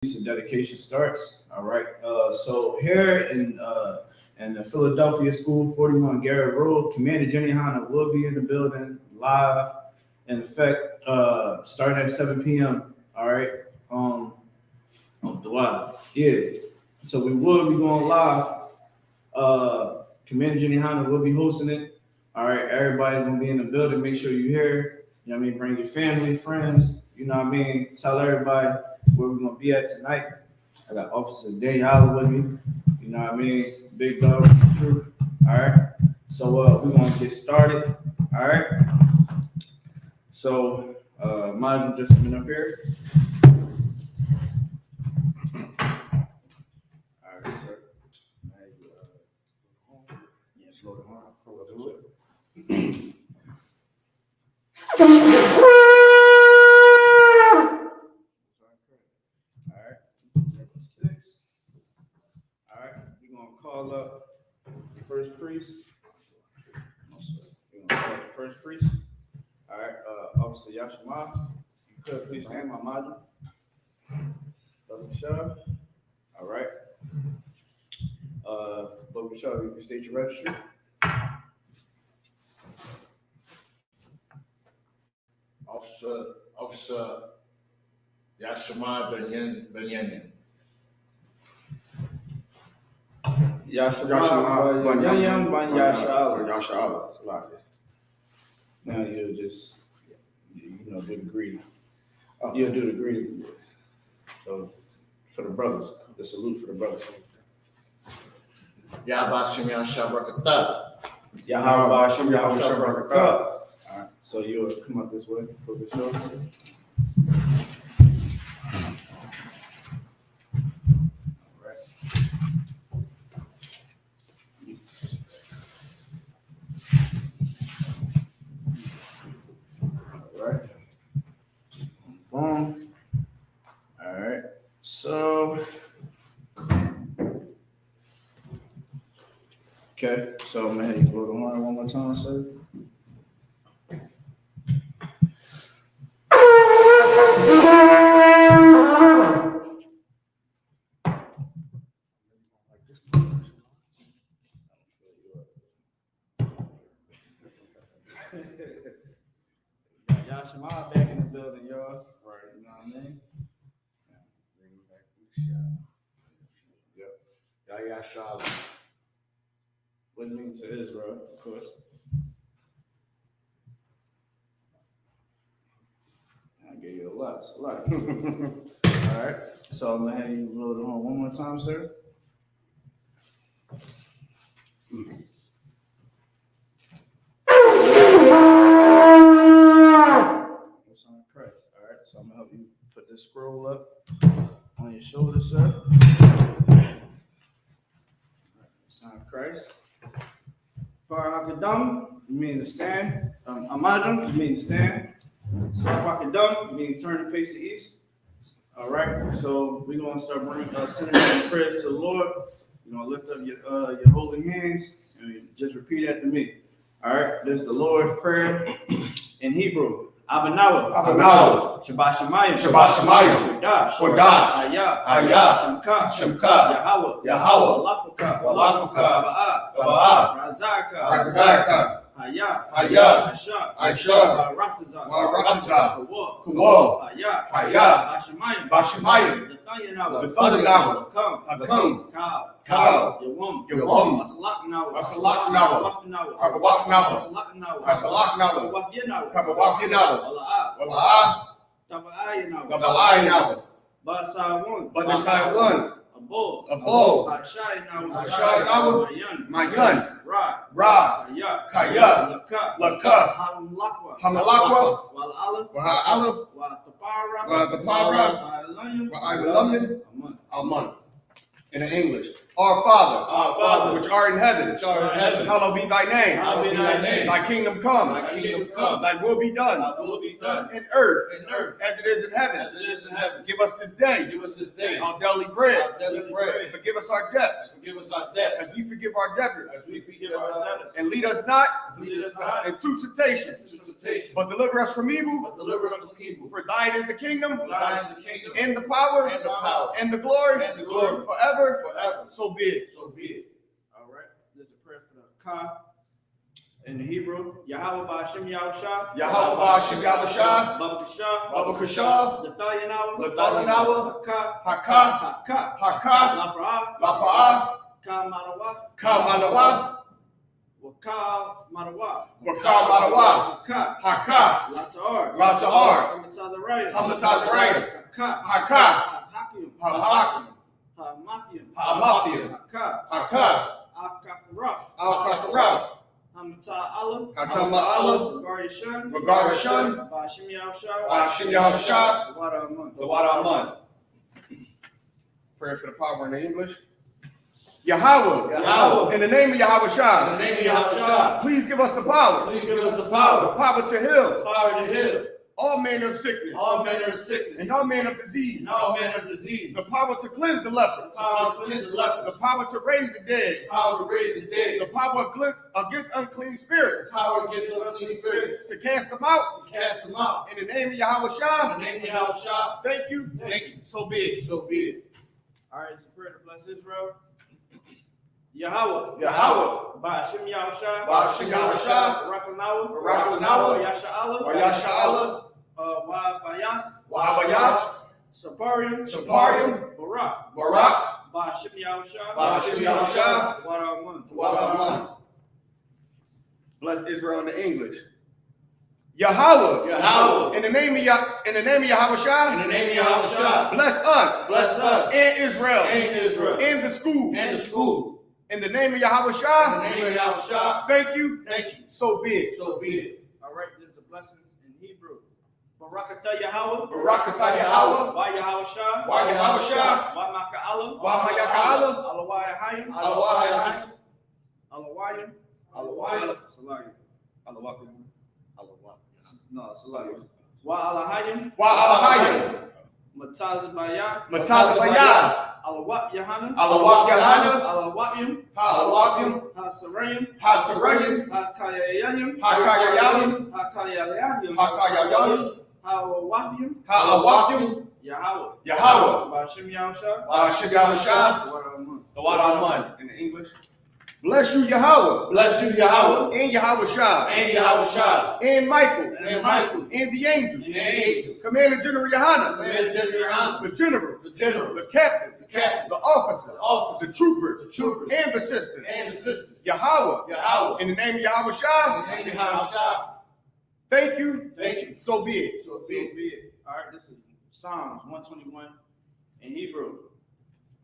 The dedication starts. All right. So here in the Philadelphia School, 41 Garrett Road, Commander GEN.YAHANNA will be in the building live, in effect, starting at 7 p.m. All right. Yeah. So we will be going live. Commander GEN.YAHANNA will be hosting it. All right. Everybody's gonna be in the building. Make sure you're here. You know what I mean? Bring your family, friends. You know what I mean? Tell everybody where we're gonna be at tonight. I got Officer GEN.YAHANNA with me. You know what I mean? Big dog, truth. All right. So we're gonna get started. All right. So Majin just coming up here. All right, sir. Yeah, slow down. Call up the first priest. We're gonna call up the first priest. All right, Officer Yashima, you could please hand my module. Brother Michelle. All right. Brother Michelle, you can state your registry. Officer Yashima Benyamin. Yashima Yashala. Now you'll just, do the greeting. You'll do the greeting. So for the brothers, the salute for the brothers. Yahbashim Yashabrakata. Yahbashim Yashabrakata. All right. So you'll come up this way for the show. All right. So, okay. So I'm gonna have you blow the horn one more time, sir. Yashima back in the building, y'all. Right, you know what I mean? Bring him back to the shot. Yep. Yashala. What it means to Israel, of course. I gave you a lot. All right. So I'm gonna have you blow the horn one more time, sir. So I'm gonna help you put this scroll up on your shoulder, sir. Sign of Christ. Parakadam, you mean to stand. Amadram, you mean to stand. Sarakadam, you mean to turn and face the east. All right. So we're gonna start sending out prayers to the Lord. You're gonna lift up your holy hands and just repeat after me. All right. This is the Lord's prayer in Hebrew. Abanawa, Shabbat Shemayim, Wadash, Ayah, Shemka, Yahweh, Walafuka, Razaka, Hayah, Aisha, Warataza, Kuwo, Hayah, Bashemayim, the Thundanawa, Hakum, Kal, Yawam, Asalaknawa, Kasalaknawa, Kabawafyanawa, Wala'a, Tabaayanawa, Badasai one, Abo, Ashayanawa, Mayan, Ra, Kaya, Laka, Hamalakwa, Wa'ala, Watapara, Wa'alamin, Alman. In English. Our Father, which art in heaven, hallowed be thy name. Thy kingdom come. Thy will be done. In earth, as it is in heaven. Give us this day our daily bread. Forgive us our debts, as we forgive our debtors. And lead us not into temptation, temptation. But deliver us from evil. But deliver us from evil. For thine is the kingdom, For thine is the kingdom, and the power, and the power, and the glory, and the glory, forever. forever. So be it. So be it. All right. There's a prayer for the Ka in the Hebrew. Yahweh Ba'ashem Yahushua. Yahweh Ba'ashem Yahushua. Baba Kasha. Baba Kasha. Latayanawa. Latayanawa. Haka. Haka. Haka. Haka. Lapra'a. Lapa'a. Ka Manawa. Ka Manawa. Waka Manawa. Waka Manawa. Haka. Haka. Lata'ar. Lata'ar. Hamatazaraya. Hamatazaraya. Haka. Haka. Hakim. Hahakim. Hamathium. Hamathium. Haka. Haka. Al-Kakaraf. Al-Kakaraf. Hamata Allah. Hatama Allah. Regard Shun. Regard Shun. Ba'ashem Yahushua. Ba'ashem Yahushua. Wada Amun. The Wada Amun. Prayer for the power in the English. Yahweh. Yahweh. In the name of Yahweh In the Shah. name of Yahushua, Please give us the power. please give us the The power, power to heal power to heal all manner of sickness all manner of sickness and all manner of disease. and all manner of disease. The power to cleanse the leper. Power to cleanse the The lepers. power to raise the dead. Power to raise the The dead. power against unclean spirits. Power against unclean spirits. To cast them out. To cast them out. In the name of Yahweh In Shah. the name of Yahushua, Thank you. thank you. So be it. So be it. All right, it's a prayer to bless Israel. Yahweh. Yahweh. Ba'ashem Yahushua. Ba'ashem Yahushua. Barakanawa. Barakanawa. Yasha Allah. Yasha Allah. Wa Bayath. Wahabayah. Saparium. Saparium. Barak. Barak. Ba'ashem Yahushua. Ba'ashem Yahushua. Wada Amun. Wada Amun. Bless Israel in the English. Yahweh. Yahweh. In the name of Yahweh In Shah. the name of Yahushua, Bless us. bless us And Israel. and Israel In the school. and the school. In the name of Yahweh In the Shah. name of Yahushua, Thank you. thank you. So be it. So be it. All right, there's the blessings in Hebrew. Barakatah Yahweh. Barakatah Yahweh. Wa Yahweh Shah. Wa Yahweh Shah. Wa Maka Allah. Wa Mayaka Allah. Alawayahayim. Alawayahayim. Alawayim. Alawayim. Salagi. Alawayim. No, Salagi. Wa Alahayim. Wa Alahayim. Matazabaya. Matazabaya. Alawat Yahanna. Alawat Yahanna. Alawayim. Alawayim. Hasarayim. Hasarayim. Hakayayim. Hakayayim. Hakayayim. Hakayayim. Hawawafim. Ha'awafim. Yahweh. Yahweh. Ba'ashem Yahushua. Ba'ashem Yahushua. Wada Amun. The Wada Amun in the English. Bless you, Yahweh. Bless you, Yahweh, And Yahweh Shah. and Yahushua, And Michael. and Michael, And the angels. and the angels, Commander General Yohanna. Commander General Yohanna, The general. the general, The captain. the captain, The officer. the officer, The troopers. the troopers, And the sisters. and the sisters. Yahweh. Yahweh, In the name of Yahweh in Shah. the name of Yahushua, Thank you. thank you. So be it. So So be it. be it. All right, this is Psalms 121 in Hebrew.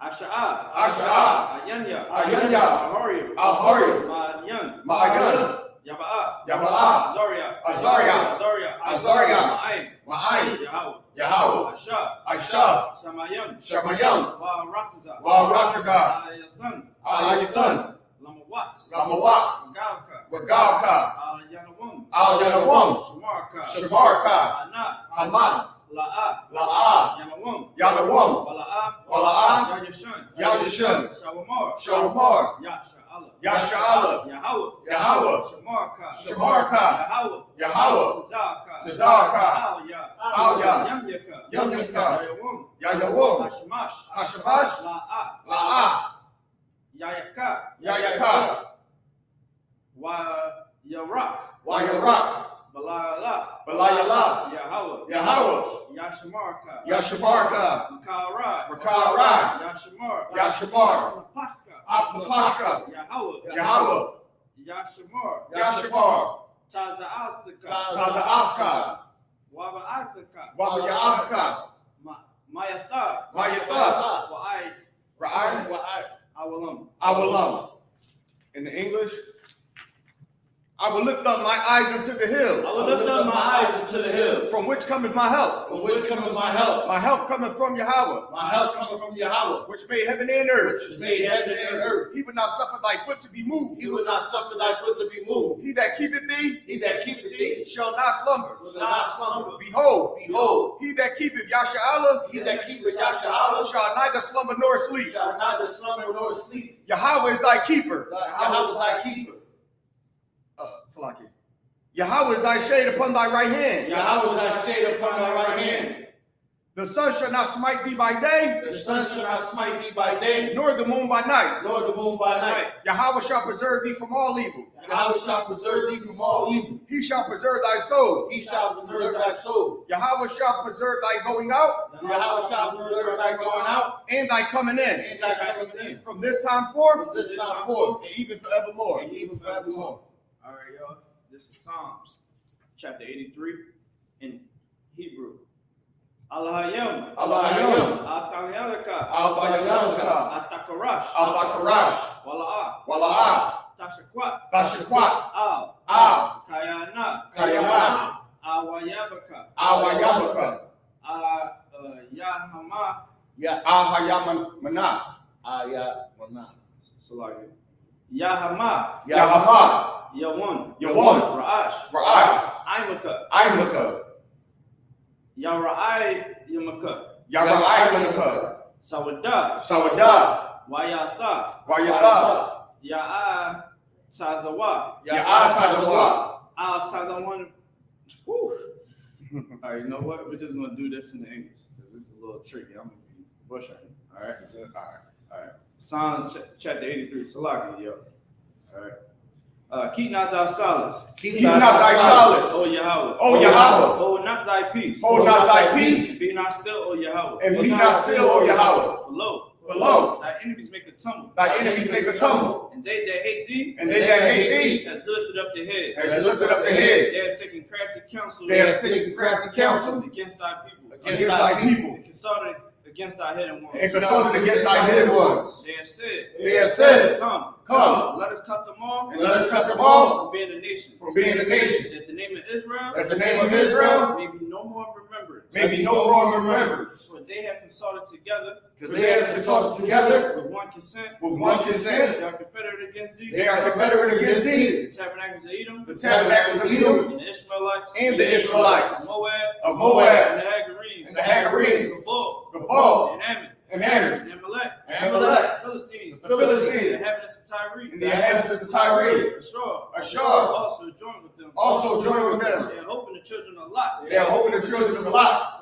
Asha'ah. Asha'ah. Ayanya. Ayanya. Ahorium. Ahorium. Ma'anyan. Ma'ayan. Yaba'ah. Yaba'ah. Azaria. Azaria. Azaria. Azaria. Ma'ayin. Ma'ayin. Yahweh. Yahweh. Asha. Aisha. Shamayam. Shamayam. Wa'arataza. Wa'arataza. Ayathan. Ayathan. Lamawat. Ramawat. Galka. Wagalka. Yanawam. Al-Yanawam. Shamarka. Shamarka. Anat. Hamad. La'a. La'ah. Yanawam. Yanawam. Wala'a. Wala'ah. Yayashun. Yayashun. Shawamar. Shawamar. Yasha Allah. Yasha Allah. Yahweh. Yahweh. Shamarka. Shamarka. Yahweh. Yahweh. Tazaka. Tazaka. Alya. Alya. Yamyaka. Yamyaka. Yayawum. Yayawum. Hashmash. Hashemash. La'a. La'ah. Yayaka. Yayaka. Wa Yarak. Wayarak. Balala. Balayala. Yahweh. Yahweh. Yashamarka. Yashamarka. Makara. Rakara. Yashamar. Yashamar. Pashka. Afnapashka. Yahweh. Yahweh. Yashamar. Yashamar. Taza'athika. Tazaafka. Waba'athika. Wabayafka. Mayatha. Mayatha. Wa'ai. Ra'ai. Awalam. Awalam. In the English, I will lift up my eyes unto the I hills, will lift up my eyes into the hills, from which cometh my help. from which cometh my help. My help cometh from Yahweh, My help cometh from Yahweh, which made heaven and earth. which made heaven and earth. He would not suffer thy foot to be moved. He will not suffer thy foot to be moved. He that keepeth thee He that keepeth thee shall not slumber. shall not slumber. Behold, Behold, he that keepeth Yasha Allah he that keepeth Yahshua shall neither slumber nor sleep. shall neither slumber nor sleep. Yahweh is thy keeper. Yahweh is thy keeper. Salaki. Yahweh is thy shade upon thy right hand. Yahweh is thy shade upon thy right hand. The sun shall not smite thee by day, The sun shall not smite thee by day, nor the moon by night. nor the moon by night. Yahweh shall preserve thee from all evil. Yahweh shall preserve thee from all evil. He shall preserve thy soul. He shall preserve thy soul. Yahweh shall preserve thy going out Yahweh shall preserve thy going out and thy coming in, and thy coming in. from this time forth From this time forth and even forevermore. and even forevermore. All right, y'all. This is Psalms, chapter 83 in Hebrew. Allahayim. Allahayim. Atayalaka. Al-Fayalaka. Atakarash. Al-Fakarash. Wala'ah. Wala'ah. Tashakwat. Tashakwat. Al. Al. Kayana. Kayama. Awayabaka. Awayabaka. Yahama. Ahayamana. Ayah. Salagi. Yahama. Yahama. Yawan. Yawan. Ra'ash. Ra'ash. Imaka. Imaka. Yara'ai Yamaka. Yara'aymanaka. Sawada. Sawada. Wayatha. Wayatha. Ya'a Tazawa. Ya'atazawa. Al Tazawan. Whew. All right, you know what? We're just going to do this in the English because this is a little tricky. I'm going to be bushing. All right? All right. Psalms chapter 83. Salaki, yo. All right. Keep not thy solace. Keep not thy solace. O Yahweh. O Yahweh. Hold not thy peace. Hold not thy peace. Be not still, O Yahweh. And be not still, O Yahweh. For lo, For lo, thy enemies make a tumble. thy enemies make a tumble. And they that hate thee, And they that hate thee has lifted up their head. has lifted up the head. They have taken crafty counsel. They have taken crafty counsel against thy people. against thy people. And consulted against thy hidden ones. And consulted against thy hidden ones. They have said, They have said, Come, let us cut them off. and let us cut them off from being a nation. from being a nation. That the name of Israel, That the name of Israel may be no more remembered. may be no more remembered. For they have consulted together For they have consulted together with one consent. with one consent. They are confederate against thee. They are confederate against thee, The tabernacles of Edom, the tabernacles of Edom, and the Ishmaelites, and the Israelites, of Moab, of Moab, and the Hagarenes, and the Hagarenes, Gabal, Gabal, and Ammon, and Ammon, and Amalek, and Amalek, Philistines, the Philistines, the inhabitants of Tyre, and the inhabitants of Tyre, Ashur, Ashur, also joined with them. also joined with them. They are hoping the children of Lot. They are hoping the children of Lot,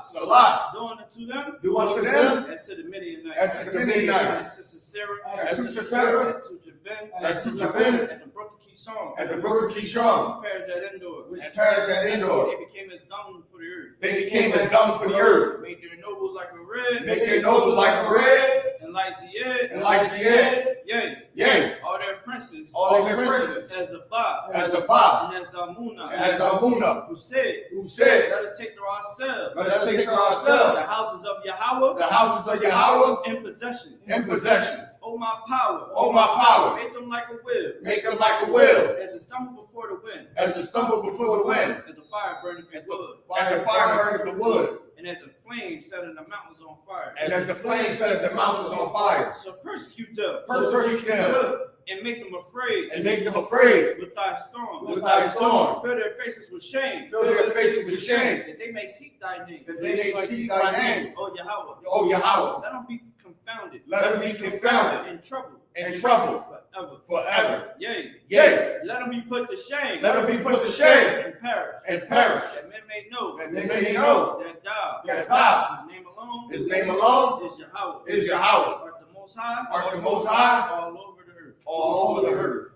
Salah, doing unto them, do unto them as to the Midianites, as to the Midianites, as to Sisera, as to Sisera, as to Jabin, as to Jabin, at the brook of Kishon, at the brook of Kishon, perished at Endor, and perished at Endor. They became as dung for the earth. They became as dung for the earth. Made their nobles like a red, Make their nobles like a red, and like Zied, and like Zied, yea, yea, all their princes, all their princes, as Abba, as Abba, and as Amuna, and as Amuna, who said, let us take to ourselves us take to the ourselves houses of Yahweh the houses of Yahweh in possession. in possession. O my power, O my power, make them like a wheel, make them like a wheel, as to stumble before the wind, as to stumble before the wind, as the fire burning from wood, and the fire burneth the wood, and as the flame setting the mountains on fire. and as the flame set the mountains on fire. So persecute them, Persecute them, and make them afraid and make them afraid with thy storm. with thy storm. Fill their faces with shame, Fill their faces with shame, that they may seek thy name. that they may see thy name. O Yahweh, O Yahweh, let them be confounded, let them be confounded and troubled and troubled forever. forever. Yea, Yea, let them be put to shame, let them be put to shame and perish, and perish, that men may know that they may know that thou, that thou, his name alone, his name alone, is Yahweh, is Yahweh, art the Most High, art the Most High, all over the earth. all over the earth.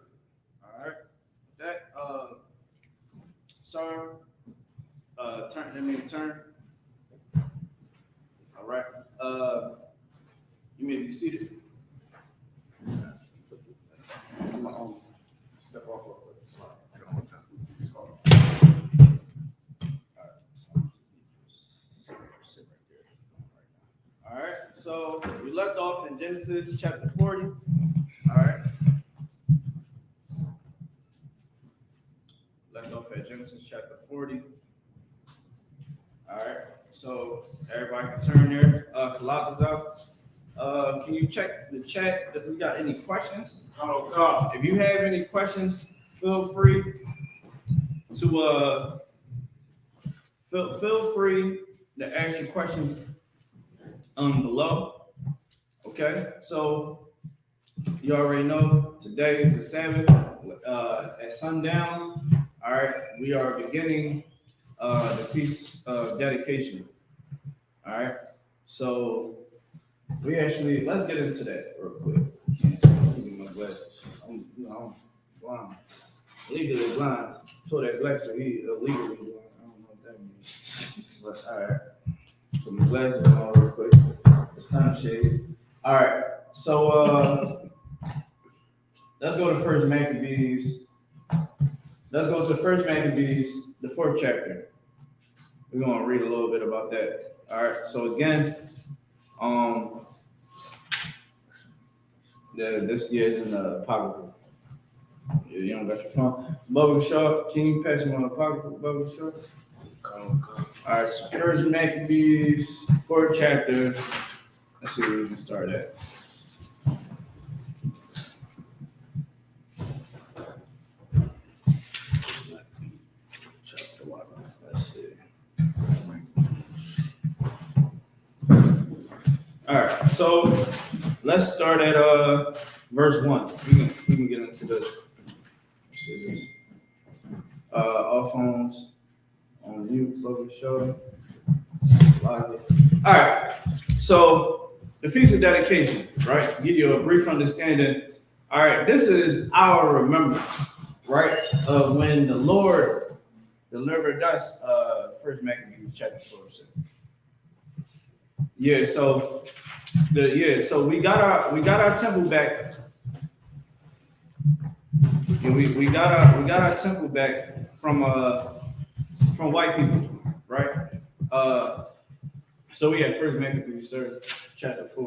All right, that sir, turn. Let me turn. All right, you may be seated. I'm gonna step off real quick. All right, so we left off in Genesis chapter 40. All right. Left off at Genesis chapter 40. All right, so everybody can turn their calendars out. Can you check the chat if we got any questions? If you have any questions, feel free to feel free to ask your questions below. Okay, so you already know today is the Sabbath. At sundown, All right, we are beginning the feast of dedication. All right, so let's get into that real quick. Can't see. Let me get my glasses. I'm blind, legally blind. So that black so he illegally blind. I don't know what that means. But all right, put my glasses on real quick. It's time shades. All right, so let's go to First Maccabees. Let's go to First Maccabees, the 4th chapter. We're gonna read a little bit about that. All right. So again, this year is in the apocryphal. You don't got your phone. Bubba Shaw, can you pass me on the apocryphal, Bubba Shaw? All right. So First Maccabees, 4th chapter. Let's see where we can start at. Let's see. All right, so let's start at verse 1. We can get into this. Let's see this. All phones on mute, public show. All right, so the Feast of Dedication, right? Give you a brief understanding. All right, this is our remembrance, right, of when the Lord delivered us. First Maccabees chapter 4. Yeah, so we got our temple back. Yeah, we got our temple back from white people, right? So we had First Maccabees, chapter 4.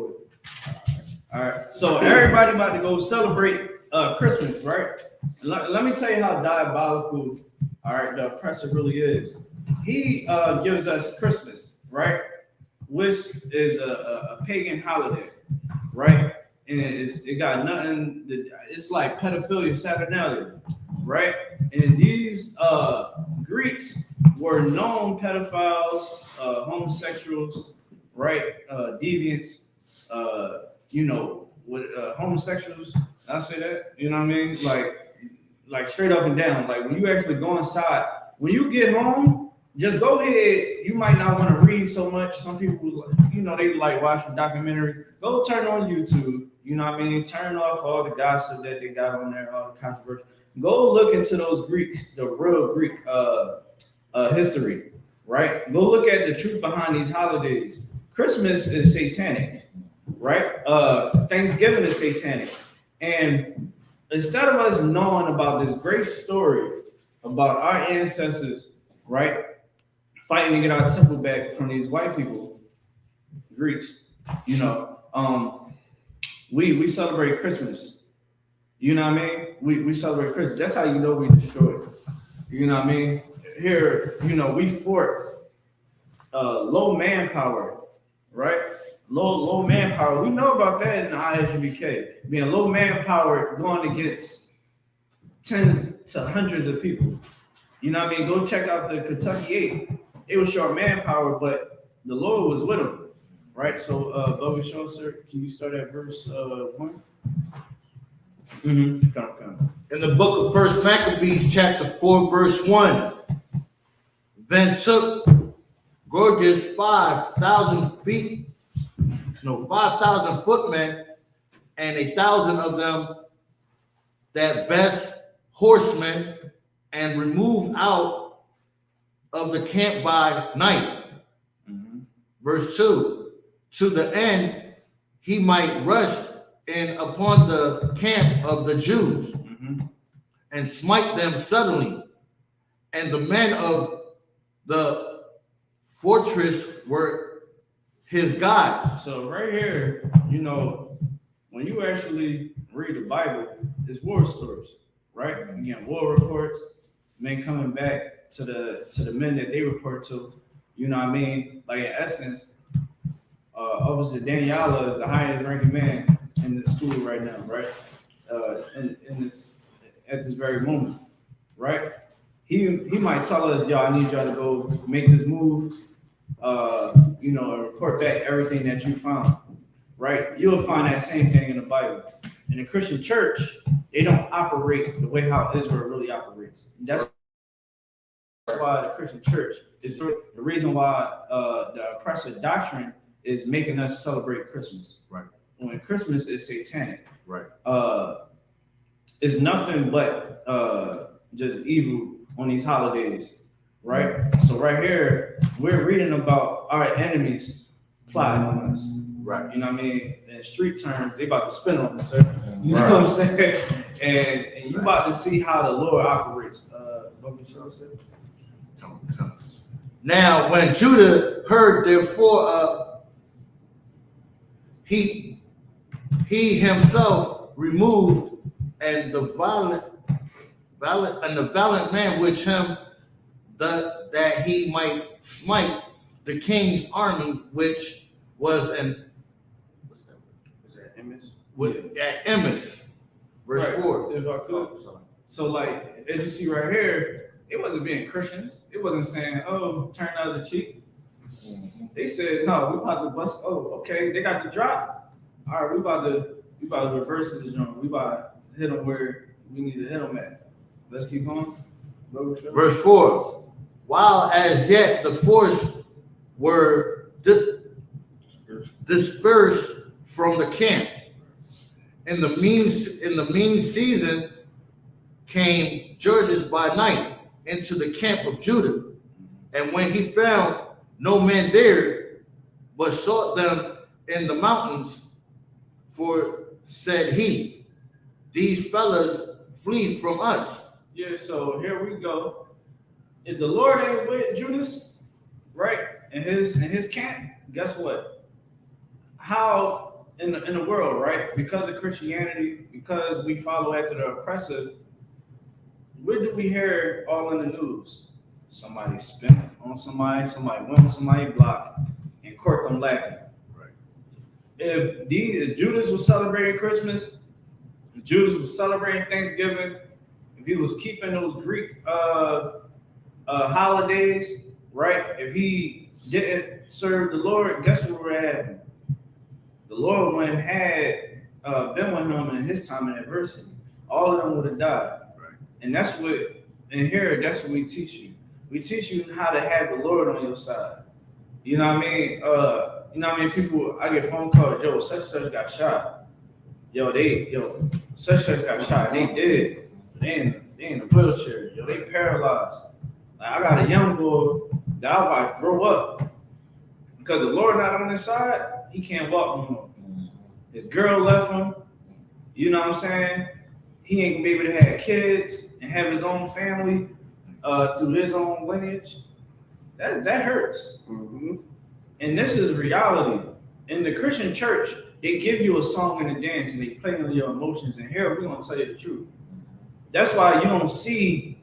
All right, so everybody about to go celebrate Christmas, right? Let me tell you how diabolical, all right, the oppressor really is. He gives us Christmas, right? Which is a pagan holiday, right? And it got nothing. It's like pedophilia, saturnalia, right? And these Greeks were known pedophiles, homosexuals, right? Deviants, with homosexuals. I say that, you know what I mean? Like straight up and down. Like when you actually go inside, when you get home, just go ahead. You might not want to read so much. Some people, they like watching documentaries. Go turn on YouTube. You know what I mean? Turn off all the gossip that they got on there, all the controversy. Go look into those Greeks, the real Greek history, right? Go look at the truth behind these holidays. Christmas is satanic, right? Thanksgiving is satanic. And instead of us knowing about this great story about our ancestors, right, fighting to get our temple back from these white people, Greeks, we celebrate Christmas. You know what I mean? We celebrate Christmas. That's how you know we destroyed. You know what I mean? Here, we fought low manpower, right? Low manpower. We know about that in the I.S.U.P.K. Being low manpower going against tens to hundreds of people. You know what I mean? Go check out the Kentucky 8. It was short manpower, but the Lord was with them, right? So, Bubba Shaw, sir, can you start at verse 1? Come. In the book of First Maccabees, chapter 4, verse 1, then took Gorgias 5,000 footmen, and 1,000 of them that best horsemen, and removed out of the camp by night. Verse 2, to the end he might rush in upon the camp of the Jews and smite them suddenly. And the men of the fortress were his gods. So right here, when you actually read the Bible, it's war stories, right? You get war reports, men coming back to the men that they report to. You know what I mean? Like in essence, Officer GEN.YAHANNA is the highest ranking man in the school right now, right? At this very moment, right? He might tell us, y'all, I need y'all to go make this move, and report back everything that you found, right? You'll find that same thing in the Bible. In the Christian church, they don't operate the way how Israel really operates. That's why the Christian church is the reason why the oppressive doctrine is making us celebrate Christmas. Right. When Christmas is satanic. Right. It's nothing but just evil on these holidays, right? So right here, we're reading about our enemies plotting on us. Right. You know what I mean? In street terms, they about to spin on us, sir. You know what I'm saying? And you about to see how the Lord operates. Come. Now, when Judah heard, therefore, he himself removed, and the valiant man with him, that he might smite the king's army, which was what's that? Is that Emmis? At Emmis, verse 4. If I could. So like, as you see right here, it wasn't being Christians. It wasn't saying, "Oh, turn the other cheek." They said, "No, we about to bust." Oh, okay, they got the drop. All right, we about to reverse the joint. We about to hit them where we need to hit them at. Let's keep going. Verse 4. While as yet the force were dispersed from the camp, in the mean season came Judges by night into the camp of Judah, and when he found no man there, but sought them in the mountains, for said he, these fellas flee from us. Yeah, so here we go. If the Lord ain't with Judas, right, in his camp, guess what? How in the world, right? Because of Christianity, because we follow after the oppressor, where do we hear all in the news? Somebody spent on somebody went on somebody's block, and court them lacking. Right. If Judas was celebrating Christmas, if Judas was celebrating Thanksgiving, if he was keeping those Greek holidays, right? If he didn't serve the Lord, guess what would happen? The Lord wouldn't had been with him in his time in adversity. All of them would have died. Right. And that's what that's what we teach you. We teach you how to have the Lord on your side. You know what I mean? You know what I mean? People, I get phone calls, yo, such got shot. Such got shot. They did. They in a wheelchair. Yo, they paralyzed. Like, I got a young boy that I watched grow up. Because the Lord not on his side, he can't walk no more. His girl left him. You know what I'm saying? He ain't gonna be able to have kids and have his own family through his own lineage. That hurts. Mm-hmm. And this is reality. In the Christian church, they give you a song and a dance and they play on your emotions. And here we're gonna tell you the truth. That's why you don't see.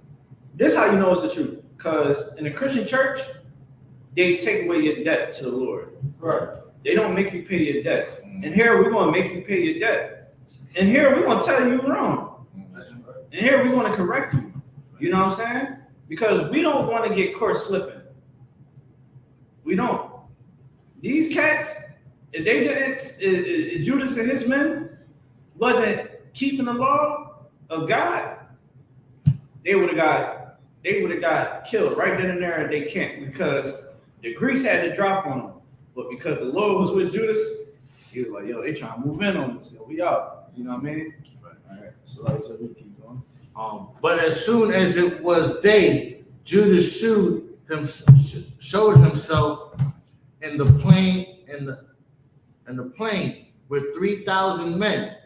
This is how you know it's the truth. Because in the Christian church, they take away your debt to the Lord. Right. They don't make you pay your debt. And here we're gonna make you pay your debt. And here we're gonna tell you you're wrong. And here we're gonna correct you. You know what I'm saying? Because we don't want to get caught slipping. We don't. These cats, if they didn't, if Judas and his men wasn't keeping the law of God, they would have got killed right then and there at their camp, because the Greeks had to drop on them. But because the Lord was with Judas, he was like, yo, they trying to move in on us. Yo, we out. You know what I mean? Right. All right. So like I said, we keep going. But as soon as it was day, Judas showed himself in the plain with 3,000 men,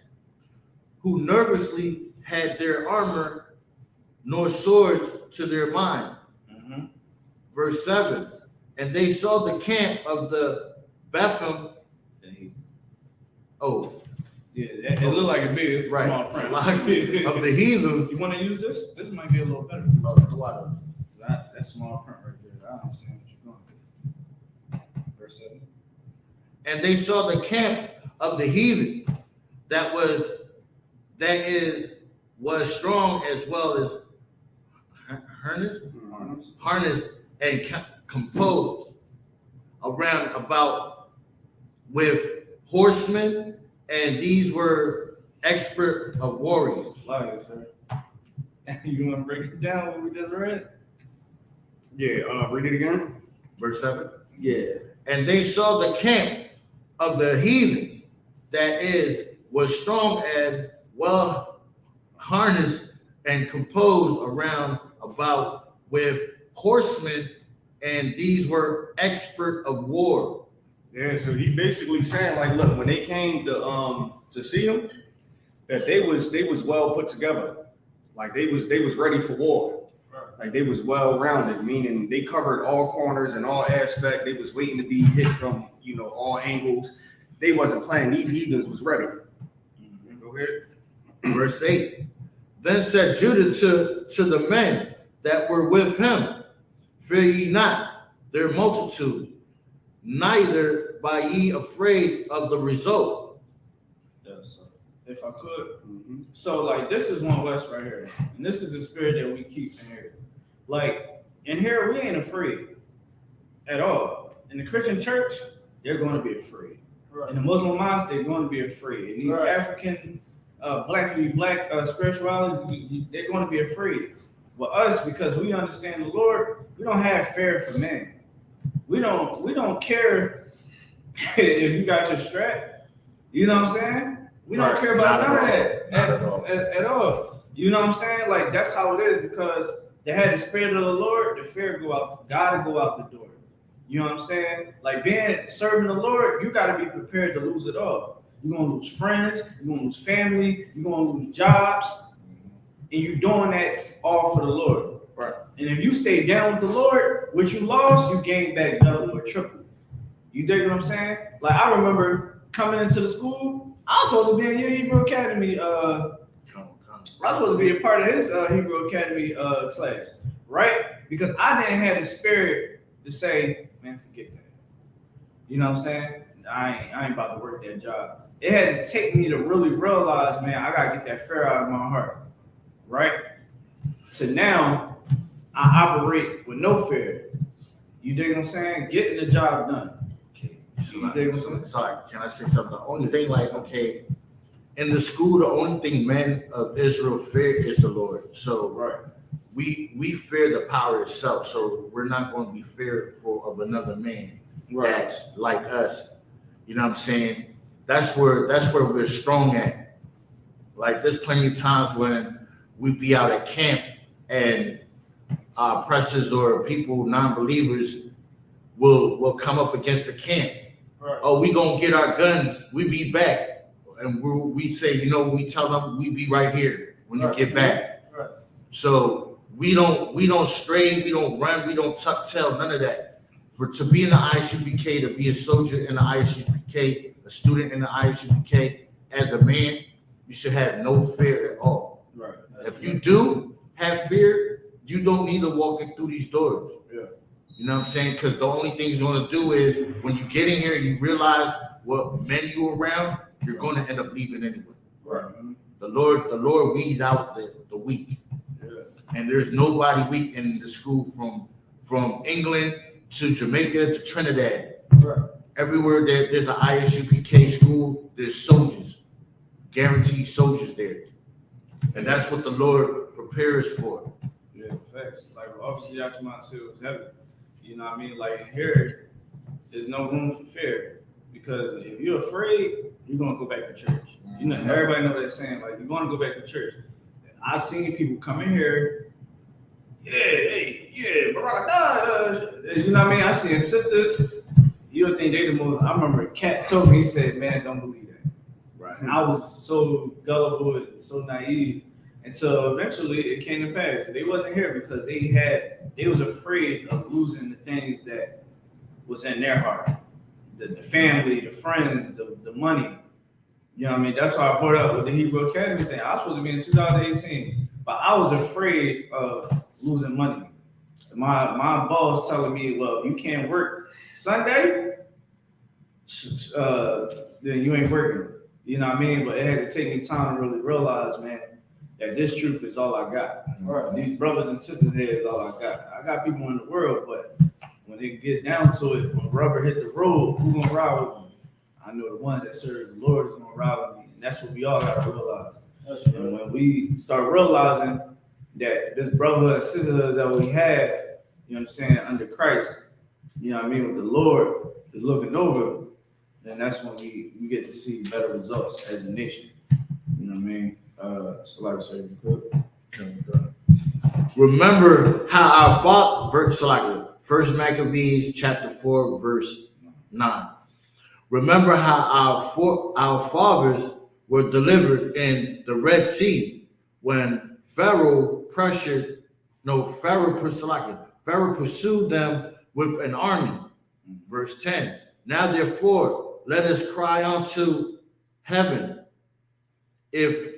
who nervously had their armor nor swords to their mind. Mm-hmm. Verse 7. And they saw the camp of the Bethlehem. Oh, yeah, it looked like a big, it's right. small print. Of the heathen. You want to use this? This might be a little better for you. That small print right there. I understand what you're going through. Verse 7. And they saw the camp of the heathen that was strong, as well as harnessed and composed around about with horsemen, and these were expert of warriors. Like it, sir. You want to break it down what we just read? Yeah, read it again. Verse 7. Yeah. And they saw the camp of the heathens, that was strong and well harnessed and composed around about with horsemen, and these were expert of war. Yeah, so he basically saying like, look, when they came to see him, that they was well put together, like they was ready for war, like they was well rounded, meaning they covered all corners and all aspects. They was waiting to be hit from all angles. They wasn't playing. These heathens was ready. Go ahead. Verse 8. Then said Judah to the men that were with him, fear ye not their multitude, neither be ye afraid of the result. Yes, sir. If I could. So, like, this is one West right here. And this is the spirit that we keep in here. Like, in here, we ain't afraid at all. In the Christian church, they're going to be afraid. Right. In the Muslim mosque, they're going to be afraid. In these African, black spirituality, they're going to be afraid. But us, because we understand the Lord, we don't have fear for man. We don't care if you got your strap. You know what I'm saying? We don't care about none of that at all. You know what I'm saying? Like, that's how it is, because they had the spirit of the Lord, the fear go out, gotta go out the door. You know what I'm saying? Like, serving the Lord, you gotta be prepared to lose it all. You're gonna lose friends, you're gonna lose family, you're gonna lose jobs, and you're doing that all for the Lord. Right. And if you stay down with the Lord, what you lost, you gain back double or triple. You dig what I'm saying? Like, I remember coming into the school, I was supposed to be in your Hebrew Academy. I was supposed to be a part of his Hebrew Academy class, right? Because I didn't have the spirit to say, man, forget that. You know what I'm saying? I ain't about to work that job. It had to take me to really realize, man, I gotta get that fear out of my heart, right? So now I operate with no fear. You dig what I'm saying? Getting the job done. Sorry, can I say something? The only thing, like, okay, in the school, the only thing men of Israel fear is the Lord. So we fear the power itself. So we're not going to be fearful of another man that's like us. You know what I'm saying? That's where we're strong at. Like, there's plenty of times when we be out at camp and oppressors or people, non-believers, will come up against the camp. Right. Oh, we gonna get our guns. We be back, and we say, we tell them we be right here when you get back. Right. So we don't stray, we don't run, we don't tuck tail, none of that. To be in the I.S.U.P.K, to be a soldier in the I.S.U.P.K, a student in the I.S.U.P.K, as a man, you should have no fear at all. Right. If you do have fear, you don't need to walk in through these doors. Yeah. You know what I'm saying? Because the only thing you're going to do is, when you get in here, you realize what men you around, you're going to end up leaving anyway. Right. The Lord weeds out the weak. Yeah. And there's nobody weak in the school from England to Jamaica to Trinidad. Right. Everywhere there's an I.S.U.P.K school, there's soldiers, guaranteed soldiers there. And that's what the Lord prepares for. Yeah, facts. Like, obviously, that's my seal is heaven. You know what I mean? Like, here, there's no room for fear. Because if you're afraid, you're going to go back to church. You know, everybody know what they're saying. Like, you're going to go back to church. I've seen people come in here, Barack, you know what I mean? I've seen sisters, you would think they the most. I remember Cat told me, he said, man, don't believe that. Right. And I was so gullible and so naive. And so eventually it came to pass. They wasn't here because they was afraid of losing the things that was in their heart. The family, the friends, the money. You know what I mean? That's why I brought up with the Hebrew Academy thing. I was supposed to be in 2018, but I was afraid of losing money. My boss telling me, well, you can't work Sunday, then you ain't working. You know what I mean? But it had to take me time to really realize, man, that this truth is all I got. Right. These brothers and sisters here is all I got. I got people in the world, but when they get down to it, when rubber hit the road, who gonna ride with me? I know the ones that serve the Lord is gonna ride with me. And that's what we all gotta realize. And when we start realizing that this brotherhood and sisterhood that we have you understand, under Christ, you know what I mean, with the Lord is looking over, then that's when we get to see better results as a nation. You know what I mean? So like I said, remember how our father, First Maccabees chapter 4, verse 9. Remember how our fathers were delivered in the Red Sea when Pharaoh pursued them with an army. Verse 10. Now therefore, let us cry unto heaven, if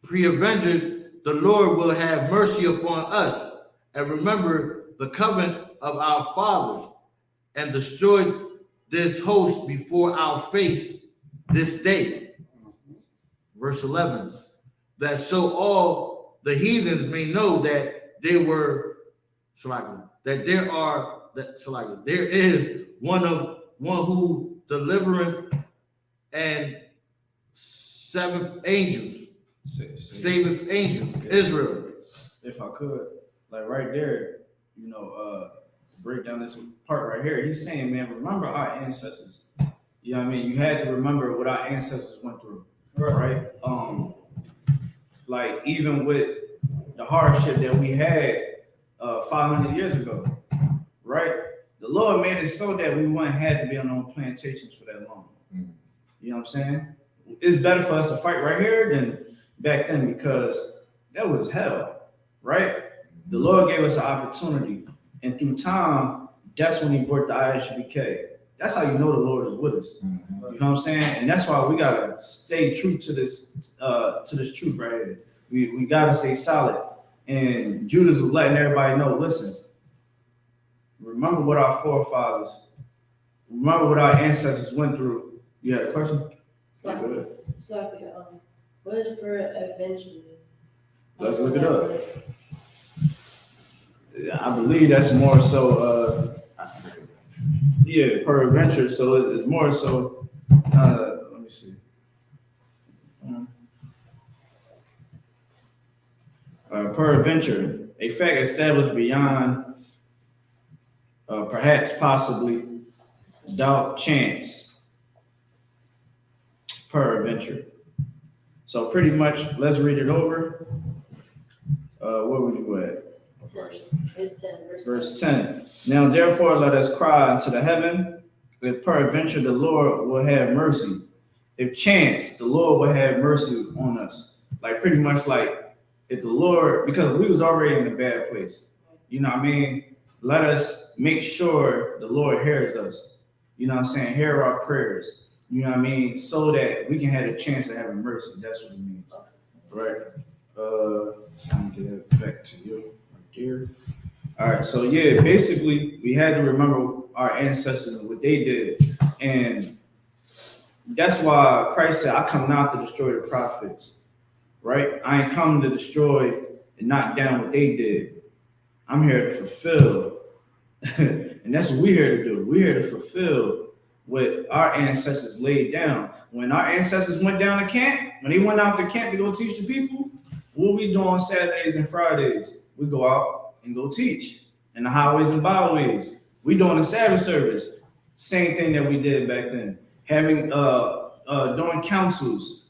peradventure the Lord will have mercy upon us, and remember the covenant of our fathers, and destroy this host before our face this day. Verse 11. That so all the heathens may know that there is one who delivereth and saveth angels, Israel. If I could, like right there, you know, break down this part right here. He's saying, man, remember our ancestors. You know what I mean? You had to remember what our ancestors went through, right? Like even with the hardship that we had 500 years ago, right? The Lord made it so that we wouldn't have to be on plantations for that long. You know what I'm saying? It's better for us to fight right here than back then, because that was hell, right? The Lord gave us an opportunity, and through time, that's when He brought the I.S.U.P.K. That's how you know the Lord is with us. You know what I'm saying? And that's why we gotta stay true to this truth right here. We gotta stay solid. And Judas was letting everybody know, listen, remember what our forefathers, remember what our ancestors went through. You had a question? What is peradventure? Let's look it up. I believe that's more so, peradventure. So it's more so, let me see. Peradventure, a fact established beyond perhaps, possibly, doubt, chance. Peradventure. So pretty much, let's read it over. Where would you go at? Verse 10. Now therefore let us cry unto the heaven, if peradventure the Lord will have mercy. If chance, the Lord will have mercy on us. Like pretty much like if the Lord, because we was already in a bad place. You know what I mean? Let us make sure the Lord hears us. You know what I'm saying? Hear our prayers. You know what I mean? So that we can have a chance of having mercy. That's what it means. Right? I'm gonna get it back to you right there. All right, so yeah, basically we had to remember our ancestors and what they did. And that's why Christ said, I come not to destroy the prophets. Right? I ain't come to destroy and knock down what they did. I'm here to fulfill. And that's what we're here to do. We're here to fulfill what our ancestors laid down. When our ancestors went down to camp, when they went out to camp to go teach the people, what we do on Saturdays and Fridays? We go out and go teach in the highways and byways. We doing the Sabbath service. Same thing that we did back then. Having doing councils,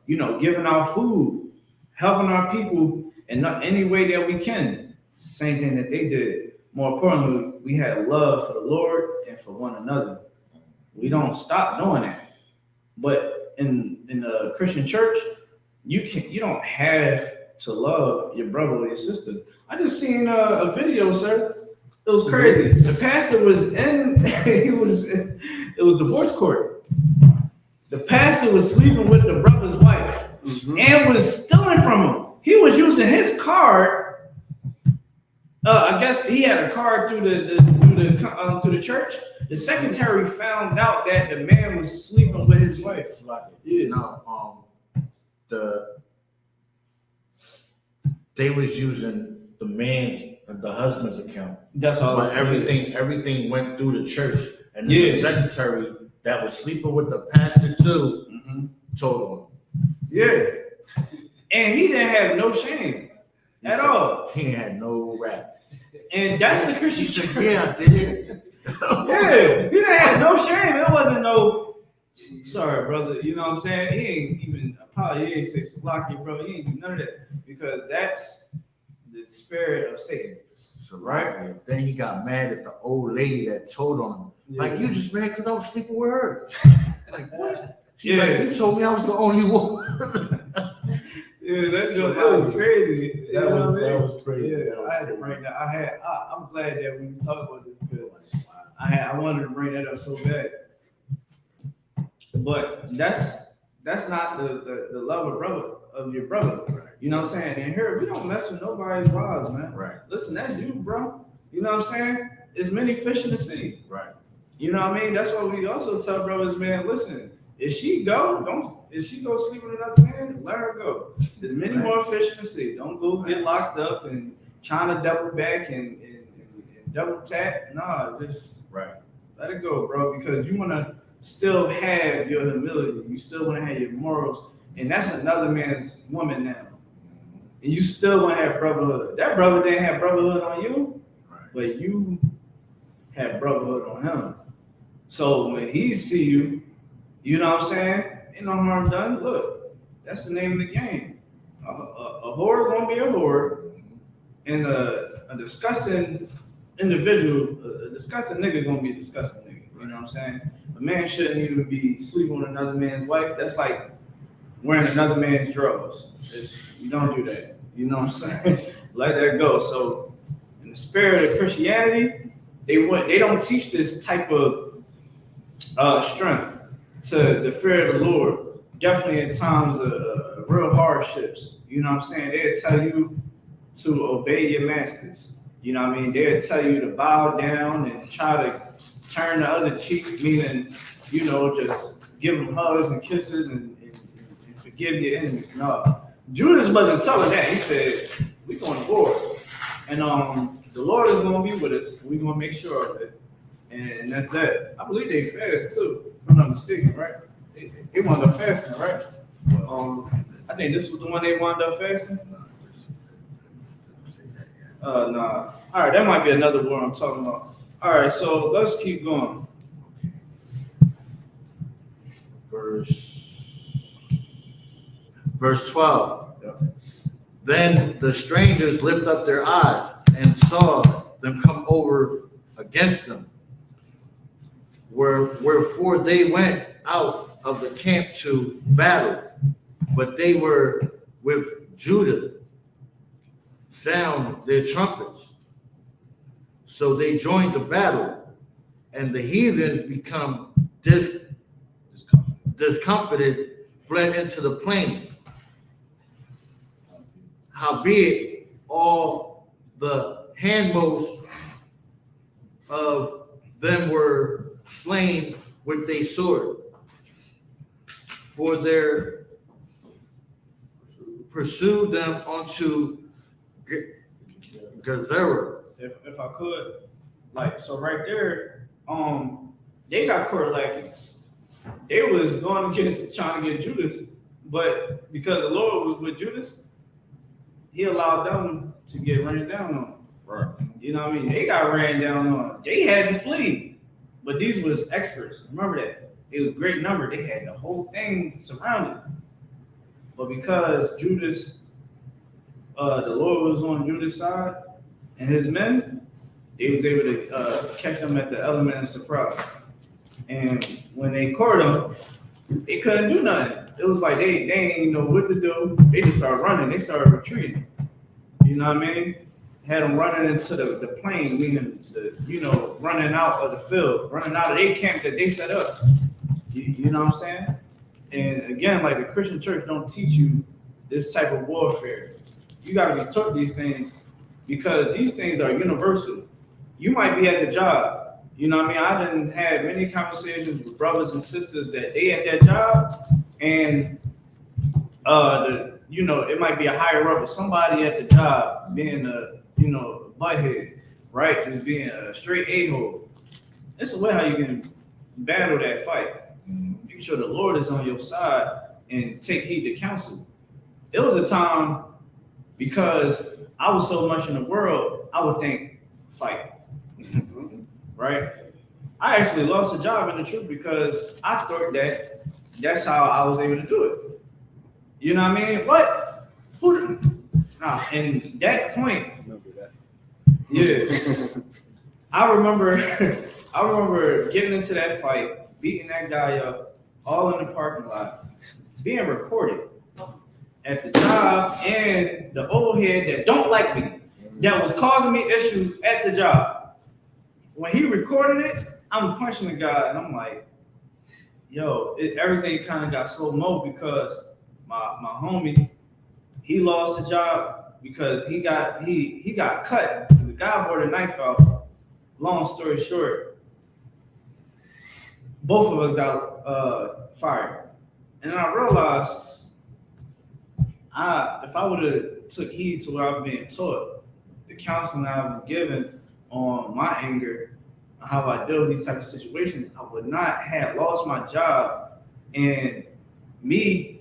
giving out food, helping our people in any way that we can. It's the same thing that they did. More importantly, we had love for the Lord and for one another. We don't stop doing that. But in the Christian church, you don't have to love your brother or your sister. I just seen a video, sir. It was crazy. The pastor was it was divorce court. The pastor was sleeping with the brother's wife and was stealing from him. He was using his card. I guess he had a card through the church. The secretary found out that the man was sleeping with his wife. Yeah. They was using the husband's account. That's all. But everything went through the church, and then the secretary that was sleeping with the pastor too told on him. Yeah, and he didn't have no shame. at all. He had no rap. And that's the He Christian said, church. yeah, I did. Yeah, he didn't have no shame. It wasn't no, sorry, brother. You know what I'm saying? He ain't even apologize. He ain't say Salaki, bro. He ain't do none of that because that's the spirit of Satan. So, right. Then he got mad at the old lady that told on him. Like, you just mad because I was sleeping with her. Like, what? She's like, you told me I was the only one. Yeah, that So was crazy. That was crazy. Yeah, That was I had to crazy. bring that. I'm glad that we talked about this because I wanted to bring that up so bad. But that's not the love of your brother. Right. You know what I'm saying? And here we don't mess with nobody's wives, man. Right. Listen, that's you, bro. You know what I'm saying? There's many fish in the sea. Right. You know what I mean? That's why we also tell brothers, man, listen, if she go sleep with another man, let her go. There's many more fish in the sea. Don't go get locked up and trying to double back and double tap. Nah, just let it go, bro, because you want to still have your humility. You still want to have your morals. And that's another man's woman now. And you still want to have brotherhood. That brother didn't have brotherhood on you, but you have brotherhood on him. So when he see you, you know what I'm saying? Ain't no harm done. Look, that's the name of the game. A whore gonna be a whore, and a disgusting individual, a disgusting nigga gonna be a disgusting nigga. You know what I'm saying? A man shouldn't even be sleeping with another man's wife. That's like wearing another man's drawers. You don't do that. You know what I'm saying? Let that go. So in the spirit of Christianity, they don't teach this type of strength to the fear of the Lord. Definitely in times of real hardships. You know what I'm saying? They'll tell you to obey your masters. You know what I mean? They'll tell you to bow down and try to turn the other cheek, meaning, you know, just give them hugs and kisses and forgive your enemies. No. Judas wasn't telling that. He said, we're going to war. And the Lord is going to be with us. We're going to make sure of it. And that's that. I believe they fast too, if I'm not mistaken, right? They wound up fasting, right? I think this was the one they wound up fasting. Nah. All right, that might be another war I'm talking about. All right, so let's keep going. Verse 12. Yeah. Then the strangers lift up their eyes and saw them come over against them. Wherefore they went out of the camp to battle, but they were with Judah, sound their trumpets. So they joined the battle, and the heathens become discomfited, fled into the plain. Howbeit, all the handmost of them were slain with a sword, for their pursued them unto Gezerah. If I could, like, so right there, they got caught lacking. They was going against trying to get Judas, but because the Lord was with Judas, he allowed them to get ran down on. Right. You know what I mean? They got ran down on. They had to flee, but these was experts. Remember that. It was a great number. They had the whole thing surrounded. But because Judas, the Lord was on Judas' side and his men, they was able to catch them at the element of surprise. And when they caught them, they couldn't do nothing. It was like they didn't know what to do. They just started running. They started retreating. You know what I mean? Had them running into the plain, meaning running out of the field, running out of their camp that they set up. You know what I'm saying? And again, like the Christian church don't teach you this type of warfare. You got to be taught these things because these things are universal. You might be at the job. You know what I mean? I done had many conversations with brothers and sisters that they at that job, and it might be a higher up, but somebody at the job being a butthead, right? Just being a straight a-hole. It's a way how you can battle that fight. Make sure the Lord is on your side and take heed to counsel. It was a time because I was so much in the world, I would think fight, right? I actually lost a job in the truth because I thought that that's how I was able to do it. You know what I mean? What? Who? Nah, and that point, yeah. I remember I remember getting into that fight, beating that guy up, all in the parking lot, being recorded at the job, and the old head that don't like me, that was causing me issues at the job. When he recorded it, I'm punching the guy, and I'm like, yo, everything kind of got slow-mo because my homie, he lost his job because he got cut. The guy brought a knife out. Long story short, both of us got fired, and I realized if I would have took heed to what I've been taught, the counseling I've been given on my anger, on how I deal with these type of situations, I would not have lost my job. And me,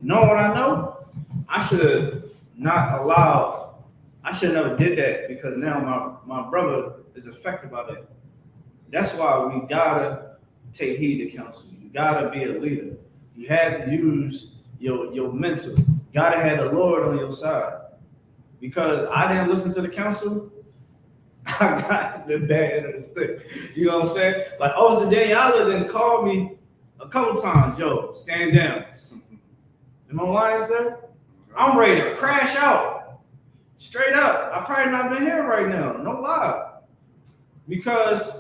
knowing what I know, I should have not allowed. I should have never did that because now my brother is affected by that. That's why we gotta take heed to counsel. You gotta be a leader. You have to use your mental. You gotta have the Lord on your side. Because I didn't listen to the counsel, I got the bad end of the stick. You know what I'm saying? Like, oh, Daniela then called me a couple times, yo, stand down. Am I lying, sir? I'm ready to crash out. Straight up. I probably not been here right now. No lie. Because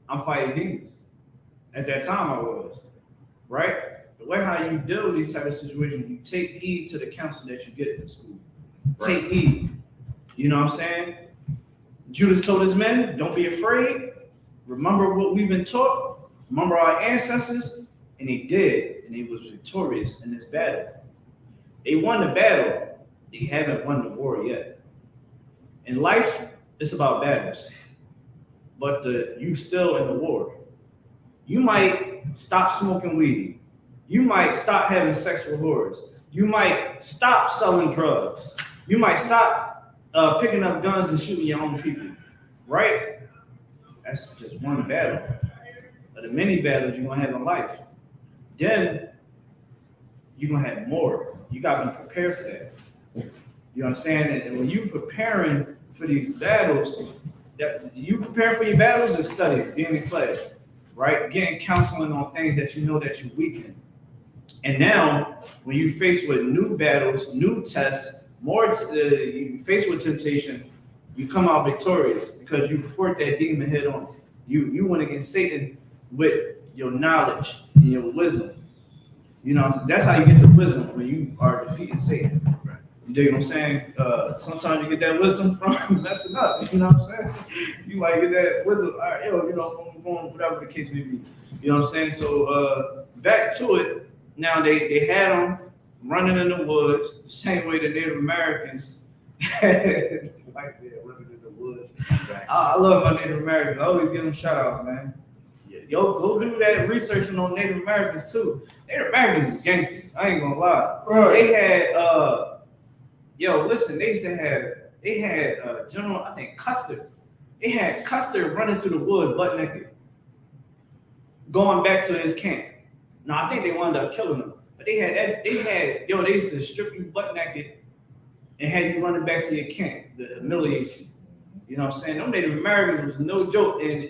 I'm fighting demons. At that time I was. Right? The way how you deal with these type of situations, you take heed to the counsel that you get in school. Right. Take heed. You know what I'm saying? Judas told his men, don't be afraid. Remember what we've been taught. Remember our ancestors. And he did. And he was victorious in this battle. They won the battle. They haven't won the war yet. In life, it's about battles. But you still in the war. You might stop smoking weed. You might stop having sexual whores. You might stop selling drugs. You might stop picking up guns and shooting your own people. Right? That's just one battle. Of the many battles you're going to have in life. Then you're going to have more. You got to be prepared for that. You understand? And when you're preparing for these battles, that you prepare for your battles and study, being in class, right? Getting counseling on things that you know that you're weak in. And now, when you face with new battles, new tests, you face with temptation, you come out victorious because you fought that demon head on. You went against Satan with your knowledge and your wisdom. You know, that's how you get the wisdom when you are defeating Satan. Right. You dig what I'm saying? Sometimes you get that wisdom from messing up. You know what I'm saying? You might get that wisdom. All right, going, whatever the case may be. You know what I'm saying? So back to it. Now they had them running in the woods, the same way the Native Americans had like running in the woods. I love my Native Americans. I always give them shout outs, man. Yo, go do that researching on Native Americans too. Native Americans is gangsters. I ain't gonna lie. Right. They had they had General, I think Custer. They had Custer running through the woods butt naked, going back to his camp. Now I think they wound up killing him, but they used to strip you butt naked and had you running back to your camp, the humiliation. You know what I'm saying? Them Native Americans was no joke, and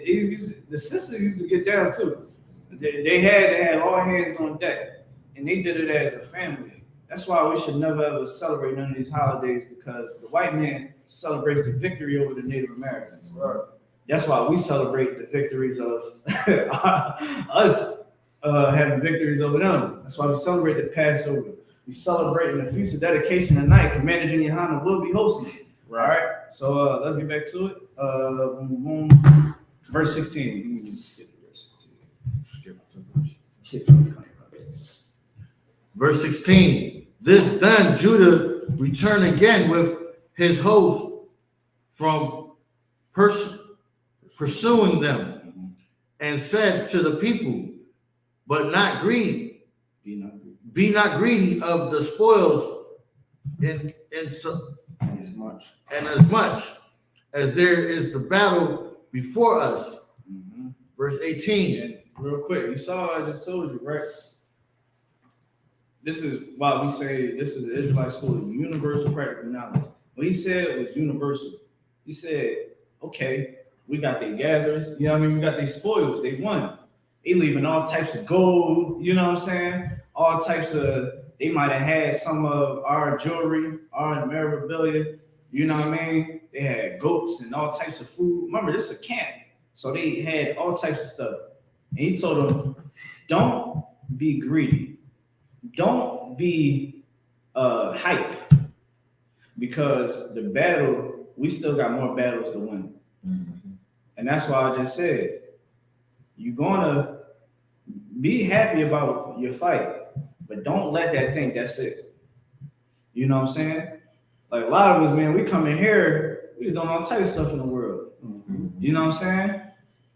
the sisters used to get down too. They had all hands on deck, and they did it as a family. That's why we should never ever celebrate none of these holidays, because the white man celebrates the victory over the Native Americans. Right. That's why we celebrate the victories of us having victories over them. That's why we celebrate the Passover. We celebrate the Feast of Dedication tonight. Commander GEN.YAHANNA will be hosting it. Right. All right. So let's get back to it. Verse 16. Verse 16. This done, Judah returned again with his host from pursuing them, and said to the people, but not greedy. Be not greedy of the spoils so, As much. and as much as there is the battle before us. Verse 18. And real quick, you saw what I just told you, right? This is why we say this is the Israelite school of universal practical knowledge. What he said was universal. He said, okay, we got their gatherers, you know what I mean? We got their spoils, they won. They leaving all types of gold, you know what I'm saying? All types of, they might have had some of our jewelry, our memorabilia, you know what I mean? They had goats and all types of food. Remember, this is a camp. So they had all types of stuff. And he told them, don't be greedy. Don't be hype. Because the battle, we still got more battles to win. And that's why I just said, you're gonna be happy about your fight, but don't let that think that's it. You know what I'm saying? Like a lot of us, man, we come in here, we doing all types of stuff in the world. You know what I'm saying?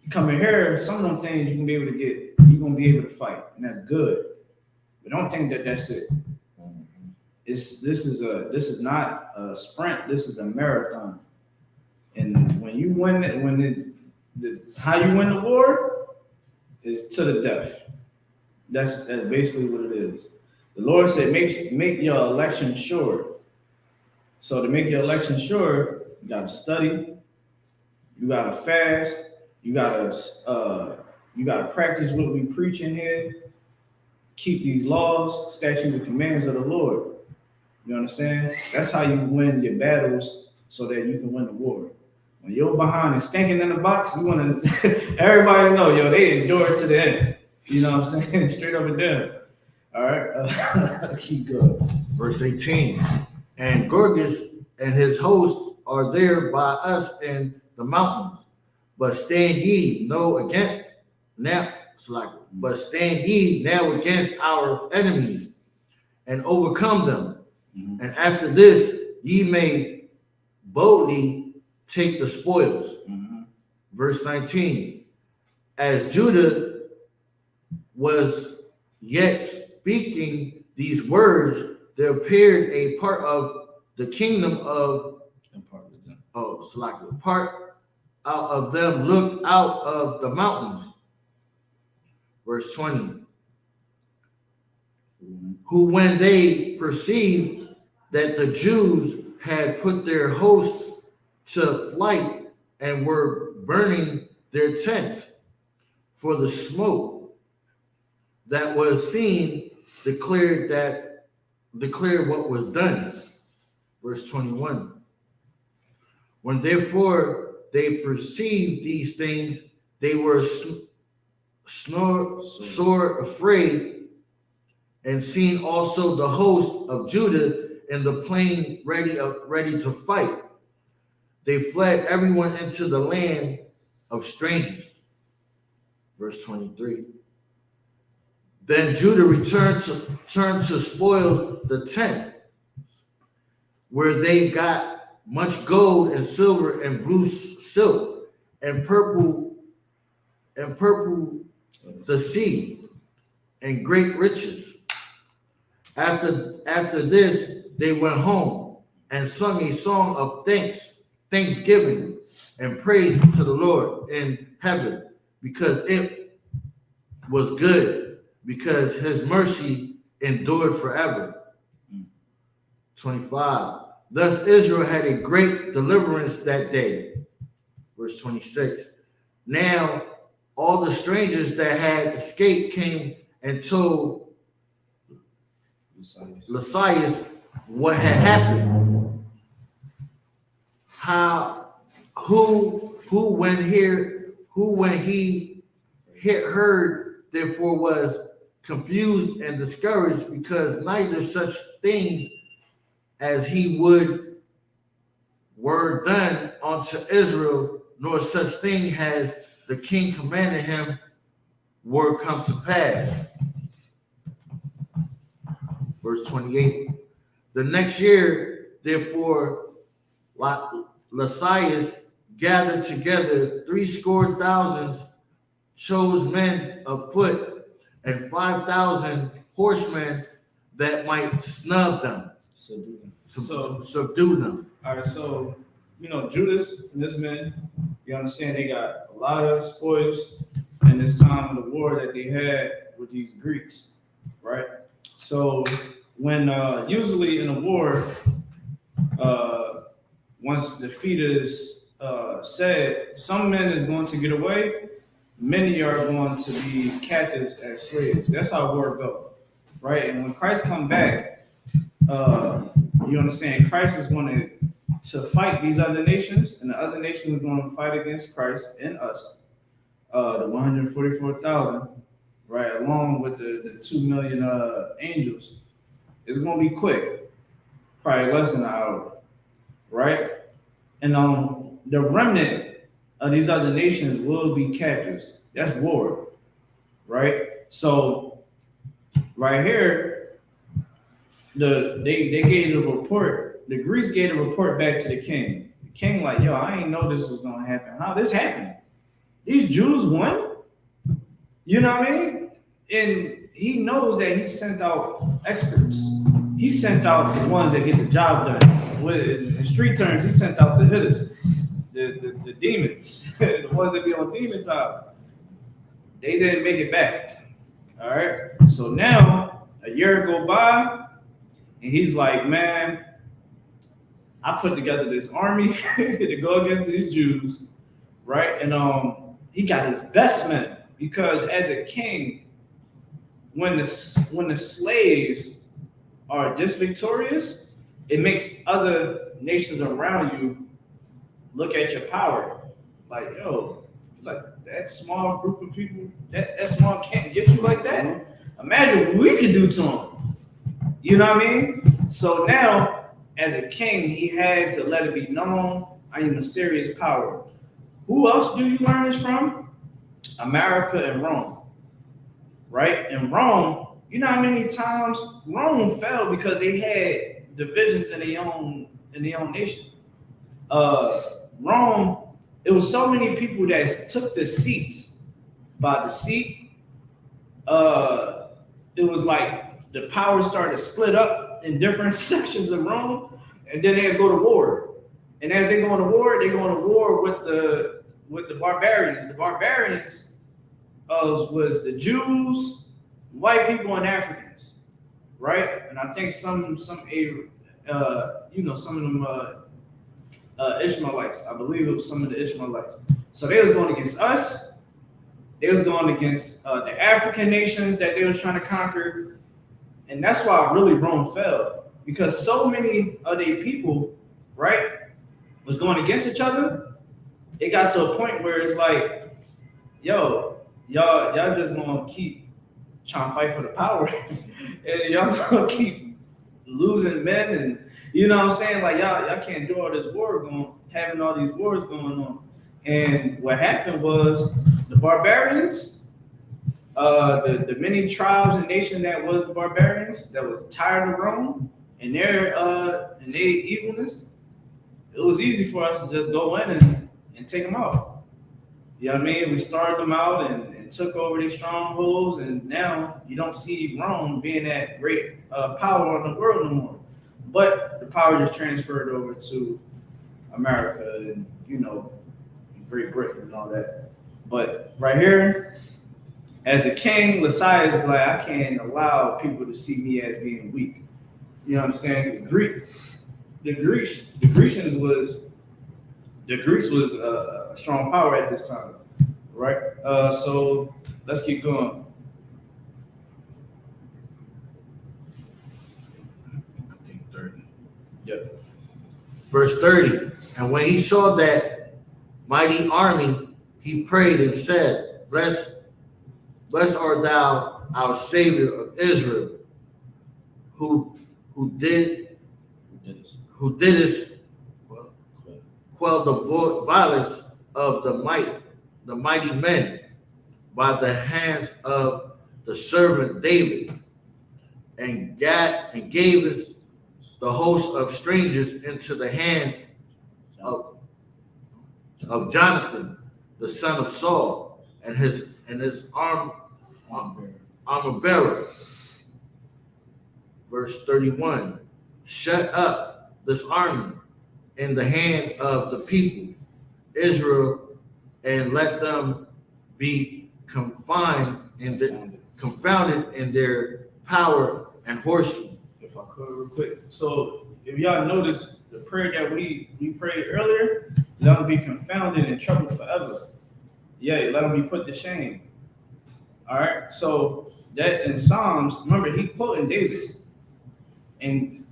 You come in here, some of them things you can be able to get, you're gonna be able to fight, and that's good. But don't think that that's it. This is not a sprint. This is a marathon. And when you win it, how you win the war is to the death. That's basically what it is. The Lord said, make your election sure. So to make your election sure, you gotta study, you gotta fast, you gotta practice what we preach in here, keep these laws, statutes, and commands of the Lord. You understand? That's how you win your battles so that you can win the war. When you're behind and stinking in the box, you want to everybody know, yo, they endure to the end. You know what I'm saying? Straight up and down. All right, keep going. Verse 18. And Gorgas and his host are there by us in the mountains. But stand ye stand ye now against our enemies and overcome them. And after this, ye may boldly take the spoils. Verse 19. As Judah was yet speaking these words, there appeared a part of the kingdom of part out of them looked out of the mountains. Verse 20. Who, when they perceived that the Jews had put their host to flight and were burning their tents, for the smoke that was seen declared what was done. Verse 21. When therefore they perceived these things, they were sore afraid, and seeing also the host of Judah in the plain ready to fight, they fled everyone into the land of strangers. Verse 23. Then Judah returned to spoil the tent, where they got much gold and silver and blue silk and purple the sea and great riches. After this, they went home and sung a song of thanksgiving and praise to the Lord in heaven, because it was good, because his mercy endured forever. 25. Thus Israel had a great deliverance that day. Verse 26. Now all the strangers that had escaped came and told Lysias what had happened. Who when he heard, therefore was confused and discouraged, because neither such things as he were done unto Israel, nor such thing as the king commanded him were come to pass. Verse 28. The next year, therefore, Lysias gathered together 70,000 chose men of foot and 5,000 horsemen that might snub them. subdue them. All right, so Judas and his men, you understand they got a lot of spoils in this time of the war that they had with these Greeks, right? So when usually in a war, once defeat is said, some men is going to get away, many are going to be captives as slaves. That's how war goes, right? And when Christ come back, you understand Christ is going to fight these other nations, and the other nations are going to fight against Christ and us, the 144,000, right, along with the 2 million angels. It's going to be quick, probably less than an hour, right? And the remnant of these other nations will be captives. That's war, right? So right here, they gave a report. The Greeks gave a report back to the king. The king like, yo, I ain't know this was gonna happen. How this happened? These Jews won. You know what I mean? And he knows that he sent out experts. He sent out the ones that get the job done. In street terms, he sent out the hitters, the demons, the ones that be on demon time. They didn't make it back. All right. So now a year go by, and he's like, man, I put together this army to go against these Jews, right? And he got his best men because as a king, when the slaves are just victorious, it makes other nations around you look at your power. Like, yo, like that small group of people, that small can't get you like that. Imagine what we could do to them. You know what I mean? So now, as a king, he has to let it be known, I am a serious power. Who else do you learn this from? America and Rome, right? In Rome, you know how many times Rome fell because they had divisions in their own nation. Rome, it was so many people that took the seat by the seat. It was like the power started to split up in different sections of Rome, and then they'd go to war. And as they go to war, they go to war with the barbarians. The barbarians was the Jews, white people, and Africans, right? And I think some of them Ishmaelites. I believe it was some of the Ishmaelites. So they was going against us. They was going against the African nations that they was trying to conquer. And that's why really Rome fell. Because so many of their people, right, was going against each other. It got to a point where it's like, yo, y'all just gonna keep trying to fight for the power. And y'all gonna keep losing men, and you know what I'm saying? Like y'all can't do all this having all these wars going on. And what happened was the barbarians, the many tribes and nations that was the barbarians that was tired of Rome and their evilness, it was easy for us to just go in and take them out. You know what I mean? We started them out and took over these strongholds, and now you don't see Rome being that great power in the world no more. But the power just transferred over to America and, Great Britain and all that. But right here, as a king, Messiah is like, I can't allow people to see me as being weak. You understand? The Greeks was a strong power at this time, right? So let's keep going. I think 30. Yep. Verse 30. And when he saw that mighty army, he prayed and said, Blessed art thou, our Savior of Israel, who didst quell the violence of the mighty men by the hands of the servant David, and gavest the host of strangers into the hands of Jonathan, the son of Saul, and his armor bearer. Verse 31. shut up this army in the hand of the people, Israel, and let them be confounded in their power and horsemen. If I could real quick. So if y'all notice the prayer that we prayed earlier, let them be confounded and troubled forever. Yeah, let them be put to shame. All right. So that in Psalms, remember he quoting David. And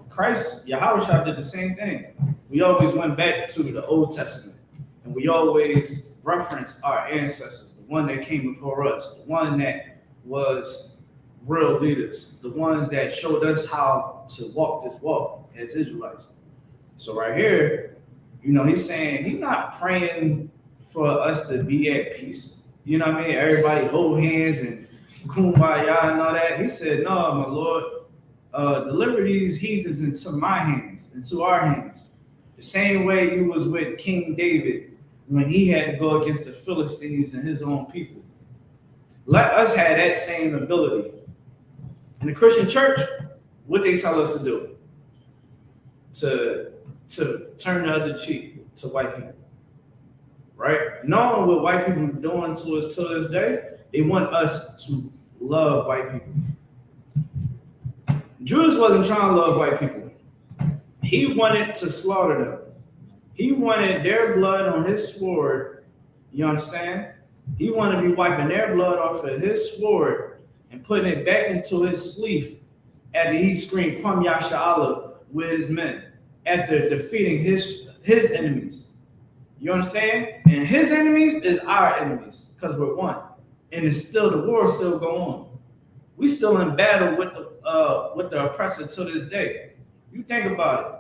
Christ, Yahushua did the same thing. We always went back to the Old Testament. And we always reference our ancestors, the one that came before us, the one that was real leaders, the ones that showed us how to walk this walk as Israelites. So right here, he's saying he's not praying for us to be at peace. You know what I mean? Everybody hold hands and kumbaya and all that. He said, no, my Lord, deliver these heathens into my hands, into our hands. The same way you was with King David when he had to go against the Philistines and his own people. Let us have that same ability. In the Christian church, what they tell us to do? To turn the other cheek to white people. Right? Knowing what white people are doing to us to this day, they want us to love white people. Judas wasn't trying to love white people. He wanted to slaughter them. He wanted their blood on his sword. You understand? He wanted to be wiping their blood off of his sword and putting it back into his sleeve after he screamed, "Kwam Yasha'Allah," with his men, after defeating his enemies. You understand? And his enemies is our enemies, because we're one. And it's still, the war is still going on. We still in battle with the oppressor to this day. You think about it.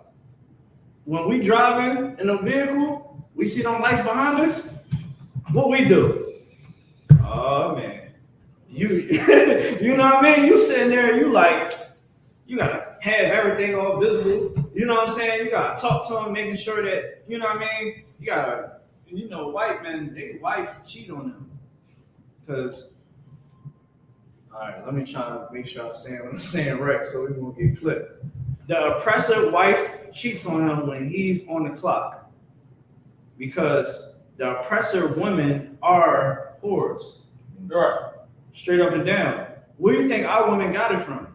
When we driving in a vehicle, we see them lights behind us. What we do? Oh man, you you know what I mean? You sitting there, you gotta have everything all visible. You know what I'm saying? You gotta talk to them, making sure that, you know what I mean? You gotta, white men, their wife cheat on them. Cause, all right, let me try to make sure I'm saying what I'm saying right, so we won't get clipped. The oppressor wife cheats on him when he's on the clock, because the oppressor women are whores. Right. Straight up and down. Where do you think our women got it from?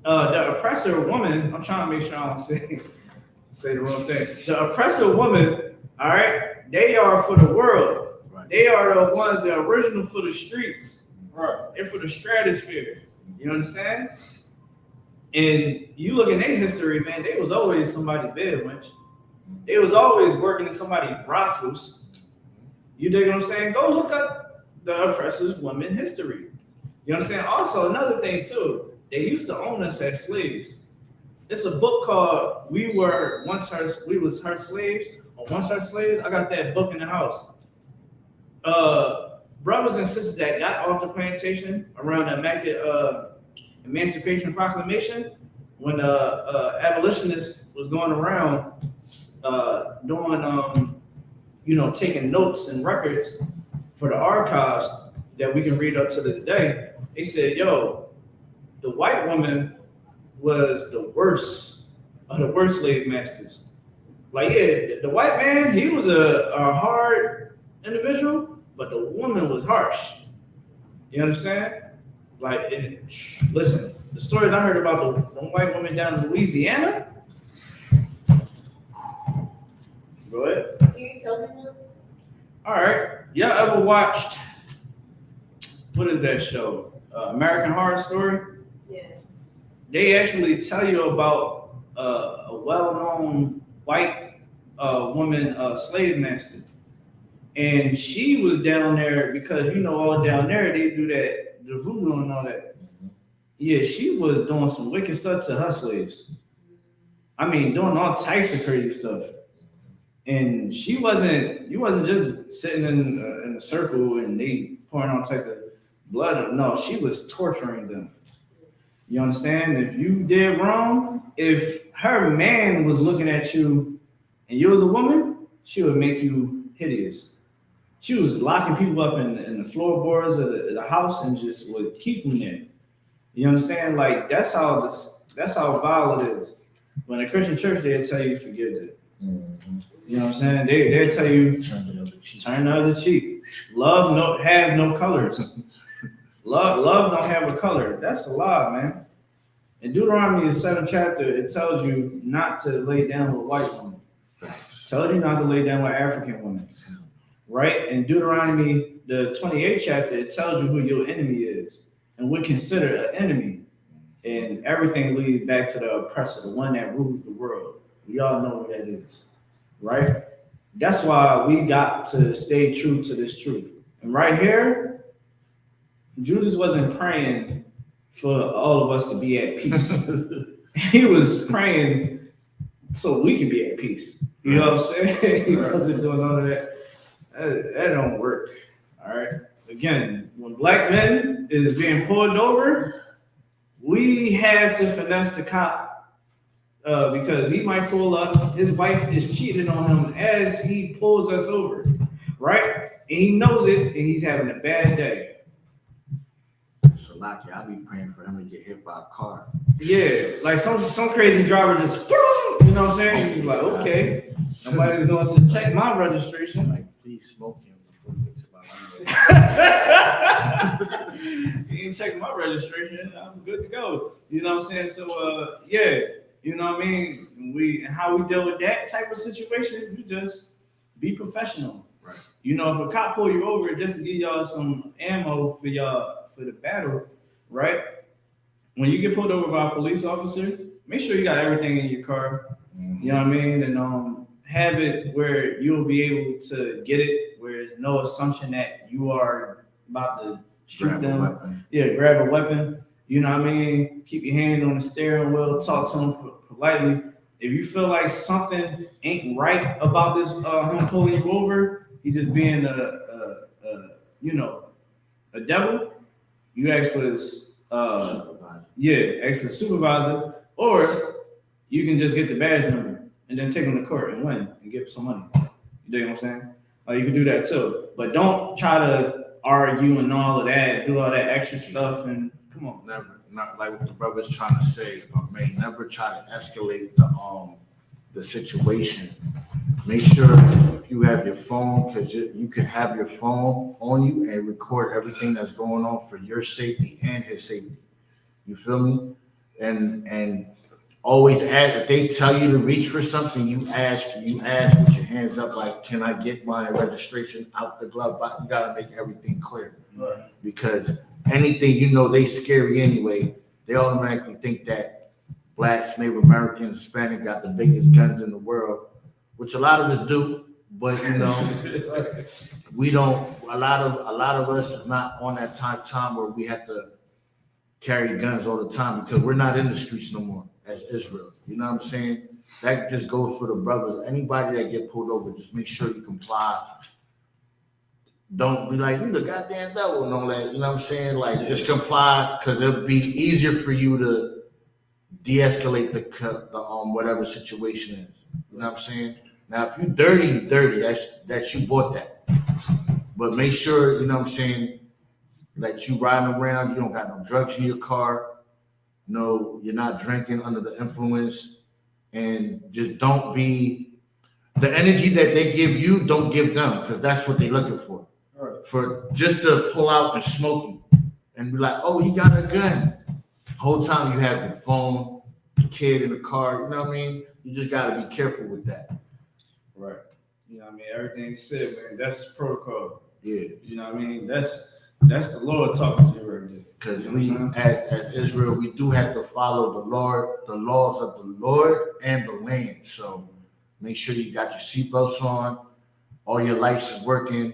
The oppressor woman, I'm trying to make sure I don't say the wrong thing. The oppressor woman, all right, they are for the world. Right. They are the original for the streets. Right. They're for the stratosphere. You understand? And you look in their history, man, they was always somebody's bed wench. They was always working in somebody's brothels. You dig what I'm saying? Go look up the oppressor's women history. You understand? Also, another thing too, they used to own us as slaves. It's a book called We Was Her Slaves, or Once Her Slaves. I got that book in the house. Brothers and sisters that got off the plantation around the Emancipation Proclamation, when abolitionists was going around doing, taking notes and records for the archives that we can read up to this day, they said, yo, the white woman was the worst of the worst slave masters. Like, yeah, the white man, he was a hard individual, but the woman was harsh. You understand? Like, listen, the stories I heard about the white woman down in Louisiana. Go ahead. Can you tell me one? All right. Y'all ever watched, what is that show? American Horror Story? Yeah. They actually tell you about a well-known white woman slave master. And she was down there because, all down there, they do that, the voodoo and all that. Yeah, she was doing some wicked stuff to her slaves. I mean, doing all types of crazy stuff. And you wasn't just sitting in a circle and they pouring all types of blood. No, she was torturing them. You understand? If you did wrong, if her man was looking at you and you was a woman, she would make you hideous. She was locking people up in the floorboards of the house and just would keep them there. You understand? Like that's how vile it is. When a Christian church, they'll tell you forgive it. Mhm. You know what I'm saying? They'll tell you Turn the other cheek. turn the other cheek. Love have no colors. love don't have a color. That's a lie, man. In Deuteronomy, the 7th chapter, it tells you not to lay down with white women. Facts. Tells you not to lay down with African women. Right? In Deuteronomy, the 28th chapter, it tells you who your enemy is and what considered an enemy. And everything leads back to the oppressor, the one that rules the world. We all know what that is. Right? That's why we got to stay true to this truth. And right here, Judas wasn't praying for all of us to be at peace. He was praying so we can be at peace. You know what I'm saying? He wasn't doing all of that. That don't work. All right. Again, when black men is being pulled over, we have to finesse the cop because he might pull up. His wife is cheating on him as he pulls us over, right? And he knows it, and he's having a bad day. So, Lucky, I'll be praying for him to get hit by a car. Yeah, like some crazy driver just, you know what I'm saying? He's like, okay, nobody's going to check my registration. Like, please smoke him before he gets to my registration. He ain't checking my registration. I'm good to go. You know what I'm saying? So, yeah, you know what I mean? How we deal with that type of situation, you just be professional. Right. You know, if a cop pull you over just to give y'all some ammo for the battle, right? When you get pulled over by a police officer, make sure you got everything in your car. Mhm. You know what I mean? And have it where you'll be able to get it, where there's no assumption that you are about to shoot Grab a them. weapon. Yeah, grab a weapon. You know what I mean? Keep your hand on the steering wheel. Talk to them politely. If you feel like something ain't right about this, him pulling you over, he just being a devil. You ask for this. Supervisor. Yeah, ask for the supervisor, or you can just get the badge number and then take them to court and win and get some money. You know what I'm saying? Like you can do that too, but don't try to argue and all of that, do all that extra stuff, and come on. Never, not like what the brother's trying to say. If I may, never try to escalate the situation. Make sure if you have your phone, because you can have your phone on you and record everything that's going on for your safety and his safety. You feel me? And always ask, if they tell you to reach for something, you ask with your hands up, like, can I get my registration out the glove box? You gotta make everything clear. Right. Because anything, they scary anyway. They automatically think that blacks, Native Americans, Hispanic got the biggest guns in the world, which a lot of us do, but we don't. A lot of us is not on that time where we have to carry guns all the time because we're not in the streets no more as Israel. You know what I'm saying? That just goes for the brothers. Anybody that get pulled over, just make sure you comply. Don't be like, you the goddamn devil and all that. You know what I'm saying? Like, just comply because it'll be easier for you to de-escalate the whatever situation is. You know what I'm saying? Now, if you dirty, you dirty. That's you bought that. But make sure, you know what I'm saying, that you riding around, you don't got no drugs in your car. No, you're not drinking under the influence. And just don't be, the energy that they give you, don't give them, because that's what they're looking for. Right. For just to pull out and smoke you and be like, oh, he got a gun. Whole time you have your phone, the kid in the car, you know what I mean? You just got to be careful with that. Right. You know what I mean? Everything's said, man. That's protocol. Yeah. You know what I mean? That's the Lord talking to you right there. Because You know as Israel, we do have to follow the laws of the Lord and the land. So make sure you got your seatbelts on, all your lights is working,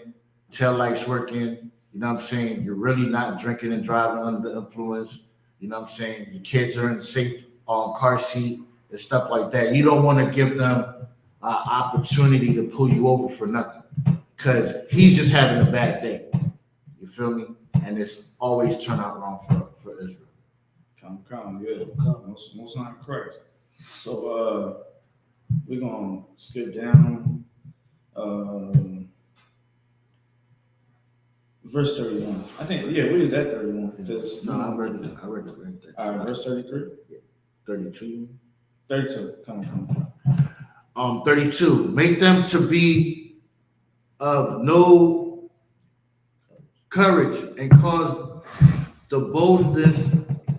tail lights working. You know what I'm saying? You're really not drinking and driving under the influence. You know what I'm saying? Your kids are in safe car seat and stuff like that. You don't want to give them an opportunity to pull you over for nothing because he's just having a bad day. You feel me? And it's always turn out wrong for Israel. Come, yeah. Most high Christ. So we're gonna skip down. Verse 31. I think, yeah, we was at 31. Because, No, I read it right there. All right, verse 33. 32. 32. Come on. 32. Make them to be of no courage and cause the boldness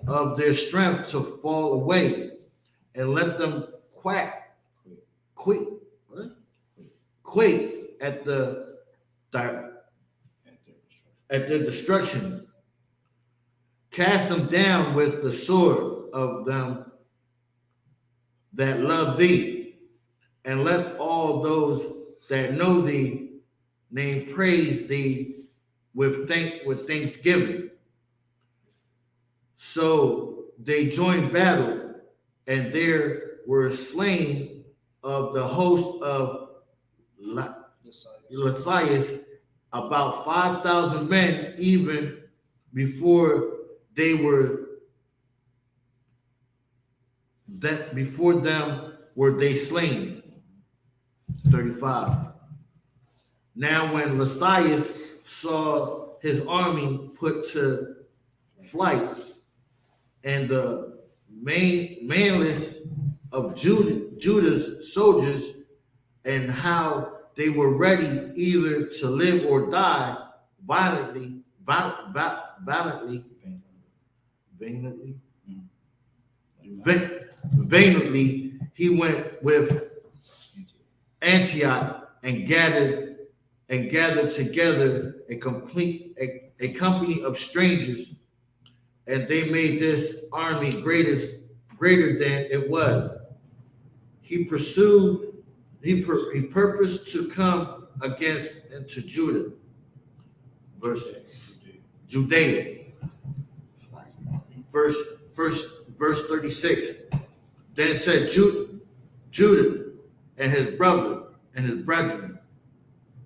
of their strength to fall away, and let them quake at their destruction. Cast them down with the sword of them that love thee, and let all those that know thee name praise thee with thanksgiving. So they joined battle, and there were slain of the host of Lysias about 5,000 men, even before them were they slain. 35. Now when Lysias saw his army put to flight, and the manless of Judah's soldiers, and how they were ready either to live or die vainly, he went with Antioch and gathered together a company of strangers, and they made this army greater than it was. He purposed to come into Judah, Judea. Verse 36. Then said Judah and his brethren,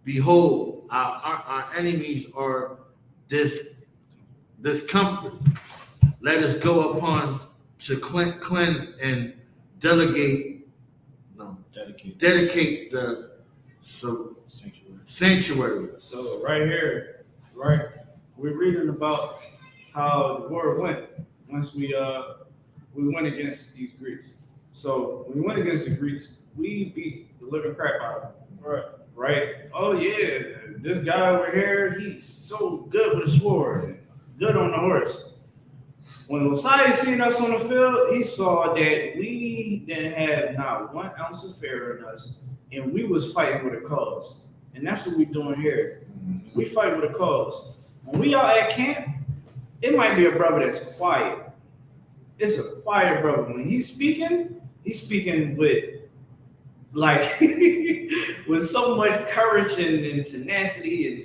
behold, our enemies are discomfort. Let us go upon to cleanse and dedicate the sanctuary. So right here, right, we're reading about how the war went once we went against these Greeks. So when we went against the Greeks, we beat the living crap out of them. Right? Oh yeah, this guy over here, he's so good with a sword, good on the horse. When Lysias seen us on the field, he saw that we didn't have not 1 ounce of fear in us, and we was fighting with a cause. And that's what we're doing here. We fight with a cause. When we out at camp, it might be a brother that's quiet. It's a quiet brother. When he's speaking with like with so much courage and tenacity, and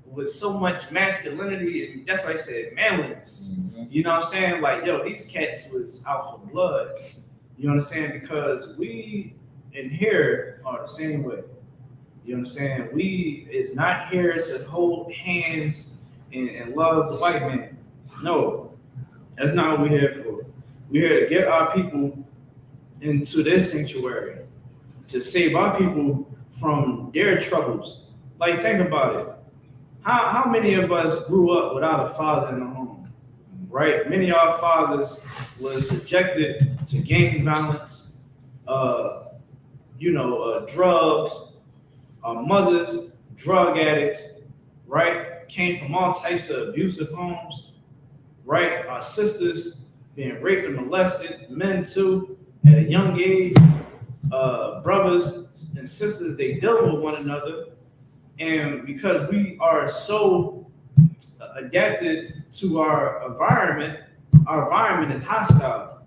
with so much masculinity, and that's why I said manliness. You know what I'm saying? Like, yo, these cats was out for blood. You understand? Because we in here are the same way. You understand? We is not here to hold hands and love the white man. No, that's not what we're here for. We're here to get our people into this sanctuary, to save our people from their troubles. Like, think about it. How many of us grew up without a father in the home, right? Many of our fathers was subjected to gang violence, drugs. Our mothers, drug addicts, right? Came from all types of abusive homes, right? Our sisters being raped and molested, men too, at a young age. Brothers and sisters, they deal with one another. And because we are so adapted to our environment is hostile.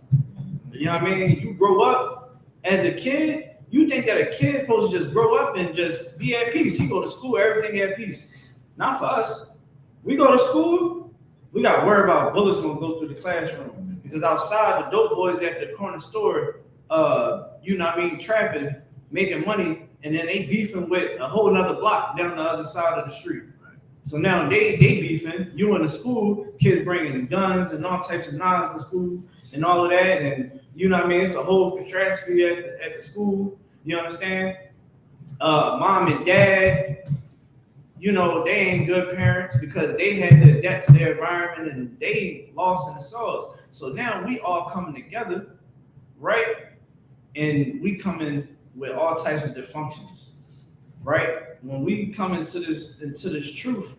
You know what I mean? You grow up as a kid, you think that a kid supposed to just grow up and just be at peace. He go to school, everything at peace. Not for us. We go to school, we got to worry about bullets going to go through the classroom. Because outside, the dope boys at the corner store, trapping, making money, and then they beefing with a whole nother block down the other side of the street. So now they beefing. You in the school, kids bringing guns and all types of knives to school and all of that. And it's a whole catastrophe at the school. You understand? Mom and dad, you know, they ain't good parents because they had to adapt to their environment and they lost in the souls. So now we all coming together, right? And we come in with all types of dysfunctions, right? When we come into this truth,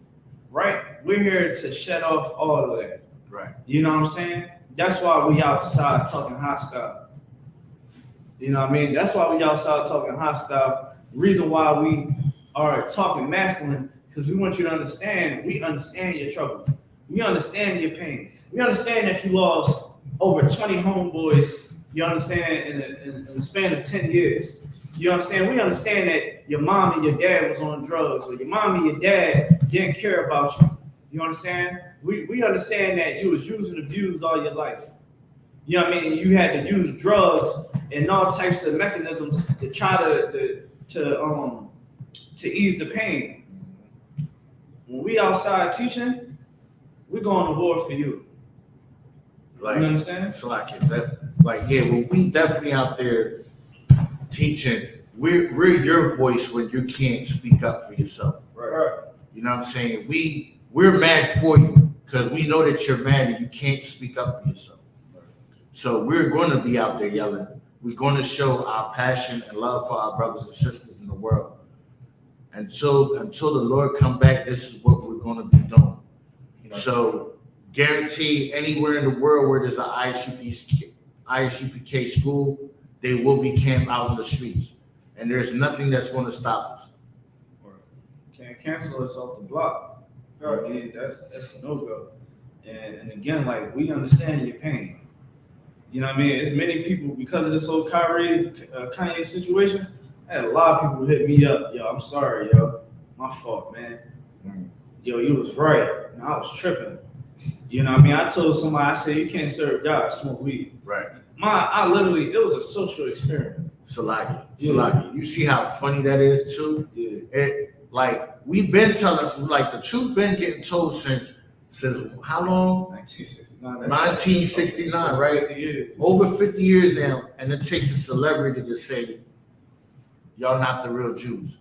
right? We're here to shut off all of that. Right. You know what I'm saying? That's why we outside talking hostile. You know what I mean? That's why we outside talking hostile. Reason why we are talking masculine, because we want you to understand, we understand your trouble. We understand your pain. We understand that you lost over 20 homeboys, you understand, in the span of 10 years. You understand? We understand that your mom and your dad was on drugs, or your mom and your dad didn't care about you. You understand? We understand that you was used and abused all your life. You know what I mean? You had to use drugs and all types of mechanisms to try to ease the pain. When we outside teaching, we're going to war for you. Like, you understand? It's like when we definitely out there teaching, we're your voice when you can't speak up for yourself. Right. You know what I'm saying? We're mad for you because we know that you're mad and you can't speak up for yourself. So we're going to be out there yelling. We're going to show our passion and love for our brothers and sisters in the world. Until the Lord come back, this is what we're going to be doing. So guarantee anywhere in the world where there's an I.S.U.P.K school, they will be camped out in the streets. And there's nothing that's going to stop us. Can't cancel us off the block. I mean, that's a no-go. And again, like, we understand your pain. You know what I mean? It's many people, because of this whole Kanye situation, I had a lot of people who hit me up. Yo, I'm sorry, yo. My fault, man. Yo, you was right. And I was tripping. You know what I mean? I told somebody, I said, you can't serve God, smoke weed. Right. It was a social experiment. Salaki. You see how funny that is too? Yeah. We've been telling, like, the truth been getting told since how long? 1969. 1969, right? 50 years. Over 50 years now, and it takes a celebrity to just say, y'all not the real Jews.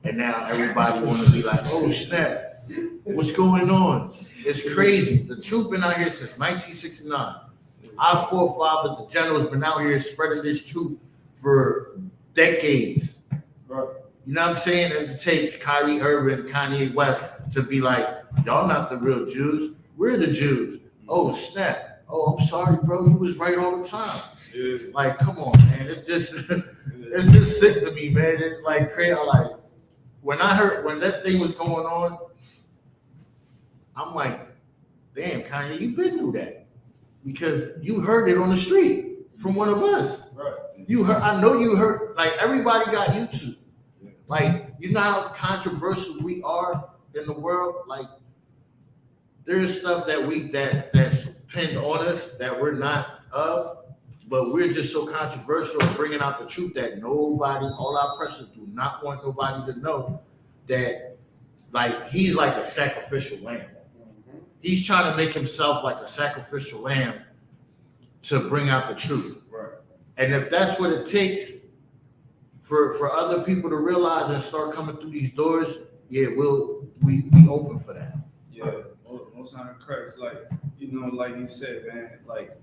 And now everybody want to be like, oh snap, what's going on? It's crazy. The truth been out here since 1969. Our forefathers, the generals, been out here spreading this truth for decades. Right. You know what I'm saying? And it takes Kyrie Irving, Kanye West to be like, y'all not the real Jews. We're the Jews. Oh snap. Oh, I'm sorry, bro. You was right all the time. Yeah. Like, come on, man. It's just sick to me, man. It's like crazy. Like, when that thing was going on, I'm like, damn, Kanye, you been through that. Because you heard it on the street from one of us. Right. You heard, I know you heard, like, everybody got YouTube. Like, you know how controversial we are in the world? Like, there's stuff that's pinned on us that we're not of, but we're just so controversial in bringing out the truth that all our pressers do not want nobody to know that, like, he's like a sacrificial lamb. He's trying to make himself like a sacrificial lamb to bring out the truth. Right. And if that's what it takes for other people to realize and start coming through these doors, yeah, we open for that. Yeah, most time Christ, like, you know, like he said, man, like,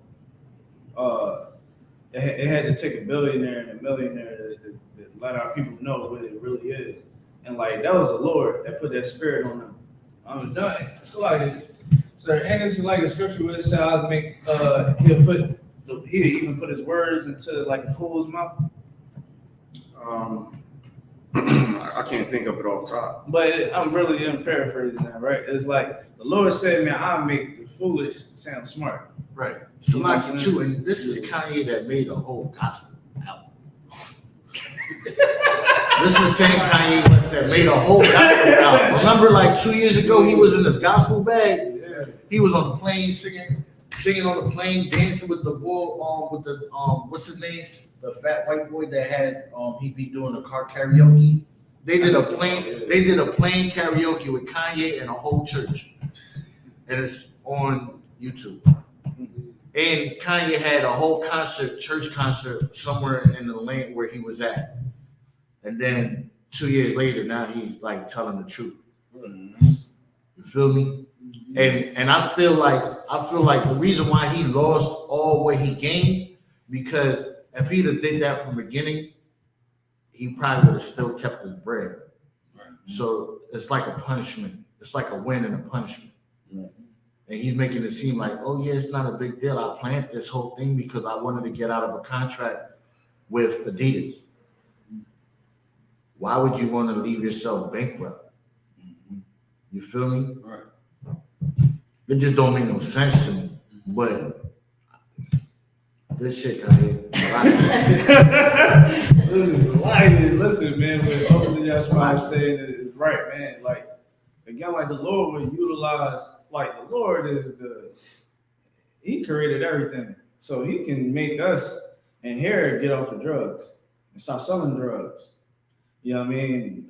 it had to take a billionaire and a millionaire to let our people know what it really is. And like, that was the Lord that put that spirit on them. I'm done. So like, and it's like a scripture where it says, he'll even put his words into like a fool's mouth. I can't think of it off top. But I'm really paraphrasing that, right? It's like the Lord said, man, I'll make the foolish sound smart. Right. So like too, and this is Kanye that made a whole gospel album. This is the same Kanye West that made a whole gospel album. Remember, like 2 years ago, he was in his gospel bag. Yeah. He was on the plane singing on the plane, dancing with the bull, with the what's his name? The fat white boy that had he be doing a car karaoke. They did a plane karaoke with Kanye and a whole church. And it's on YouTube. And Kanye had a whole church concert somewhere in the land where he was at. And then 2 years later, now he's like telling the truth. You feel me? And I feel like the reason why he lost all what he gained, because if he'd have did that from the beginning, he probably would have still kept his bread. So it's like a punishment. It's like a win and a punishment. And he's making it seem like, oh yeah, it's not a big deal. I planned this whole thing because I wanted to get out of a contract with Adidas. Why would you want to leave yourself bankrupt? You feel me? Right. It just don't make no sense to me. But this shit got here. Listen, man, what Officer saying is right, man. Like, again, like the Lord would utilize, like the Lord is he created everything. So he can make us and here get off of drugs and stop selling drugs. You know what I mean?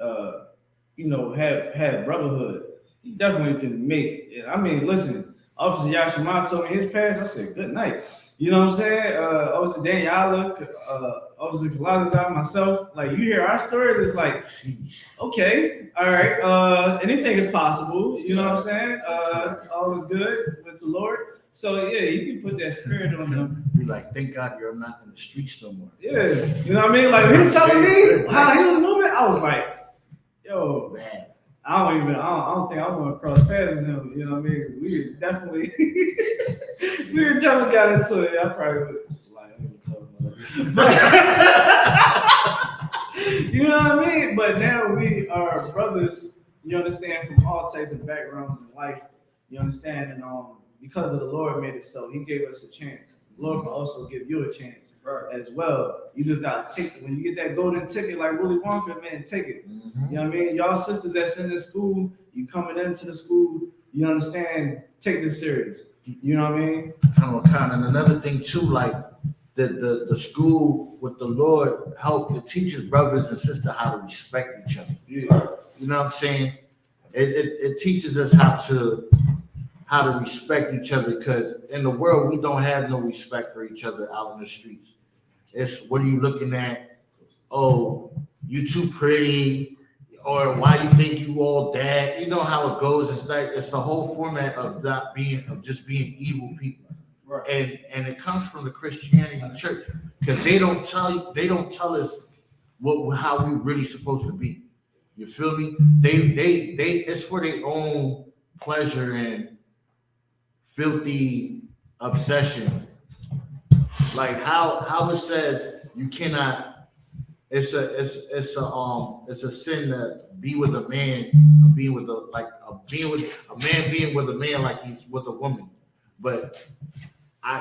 Have brotherhood. He definitely can make it. I mean, listen, Officer Yashima told me his past. I said, good night. You know what I'm saying? Officer GEN.YAHANNA, Officer Kalazazar, myself, like you hear our stories, it's like, okay, all right, anything is possible. You know what I'm saying? All is good with the Lord. So yeah, you can put that spirit on them. Be like, thank God you're not in the streets no more. Yeah, you know what I mean? Like he was telling me how he was moving, I was like, yo, man. I don't think I want to cross paths with him. You know what I mean? Cause we definitely got into it. I probably would you know what I mean? But now we are brothers, you understand, from all types of backgrounds in life. You understand? And because of the Lord made it so, he gave us a chance. The Lord can also give you a chance. Right. As well. You just gotta take it. When you get that golden ticket like Willy Wonka, man, take it. You know what I mean? Y'all sisters that's in the school, you coming into the school, you understand, take this serious. You know what I mean? And another thing too, like the school with the Lord help it teaches brothers and sisters how to respect each other. Yeah. You know what I'm saying? It teaches us how to respect each other, because in the world we don't have no respect for each other out in the streets. It's what are you looking at? Oh, you too pretty, or why you think you all that? You know how it goes. It's like it's the whole format of just being evil people. Right. And it comes from the Christianity church, because they don't tell us how we really supposed to be. You feel me? They it's for their own pleasure and filthy obsession. Like how it says you cannot. It's a sin to be with a man, being with a man being with a man like he's with a woman, but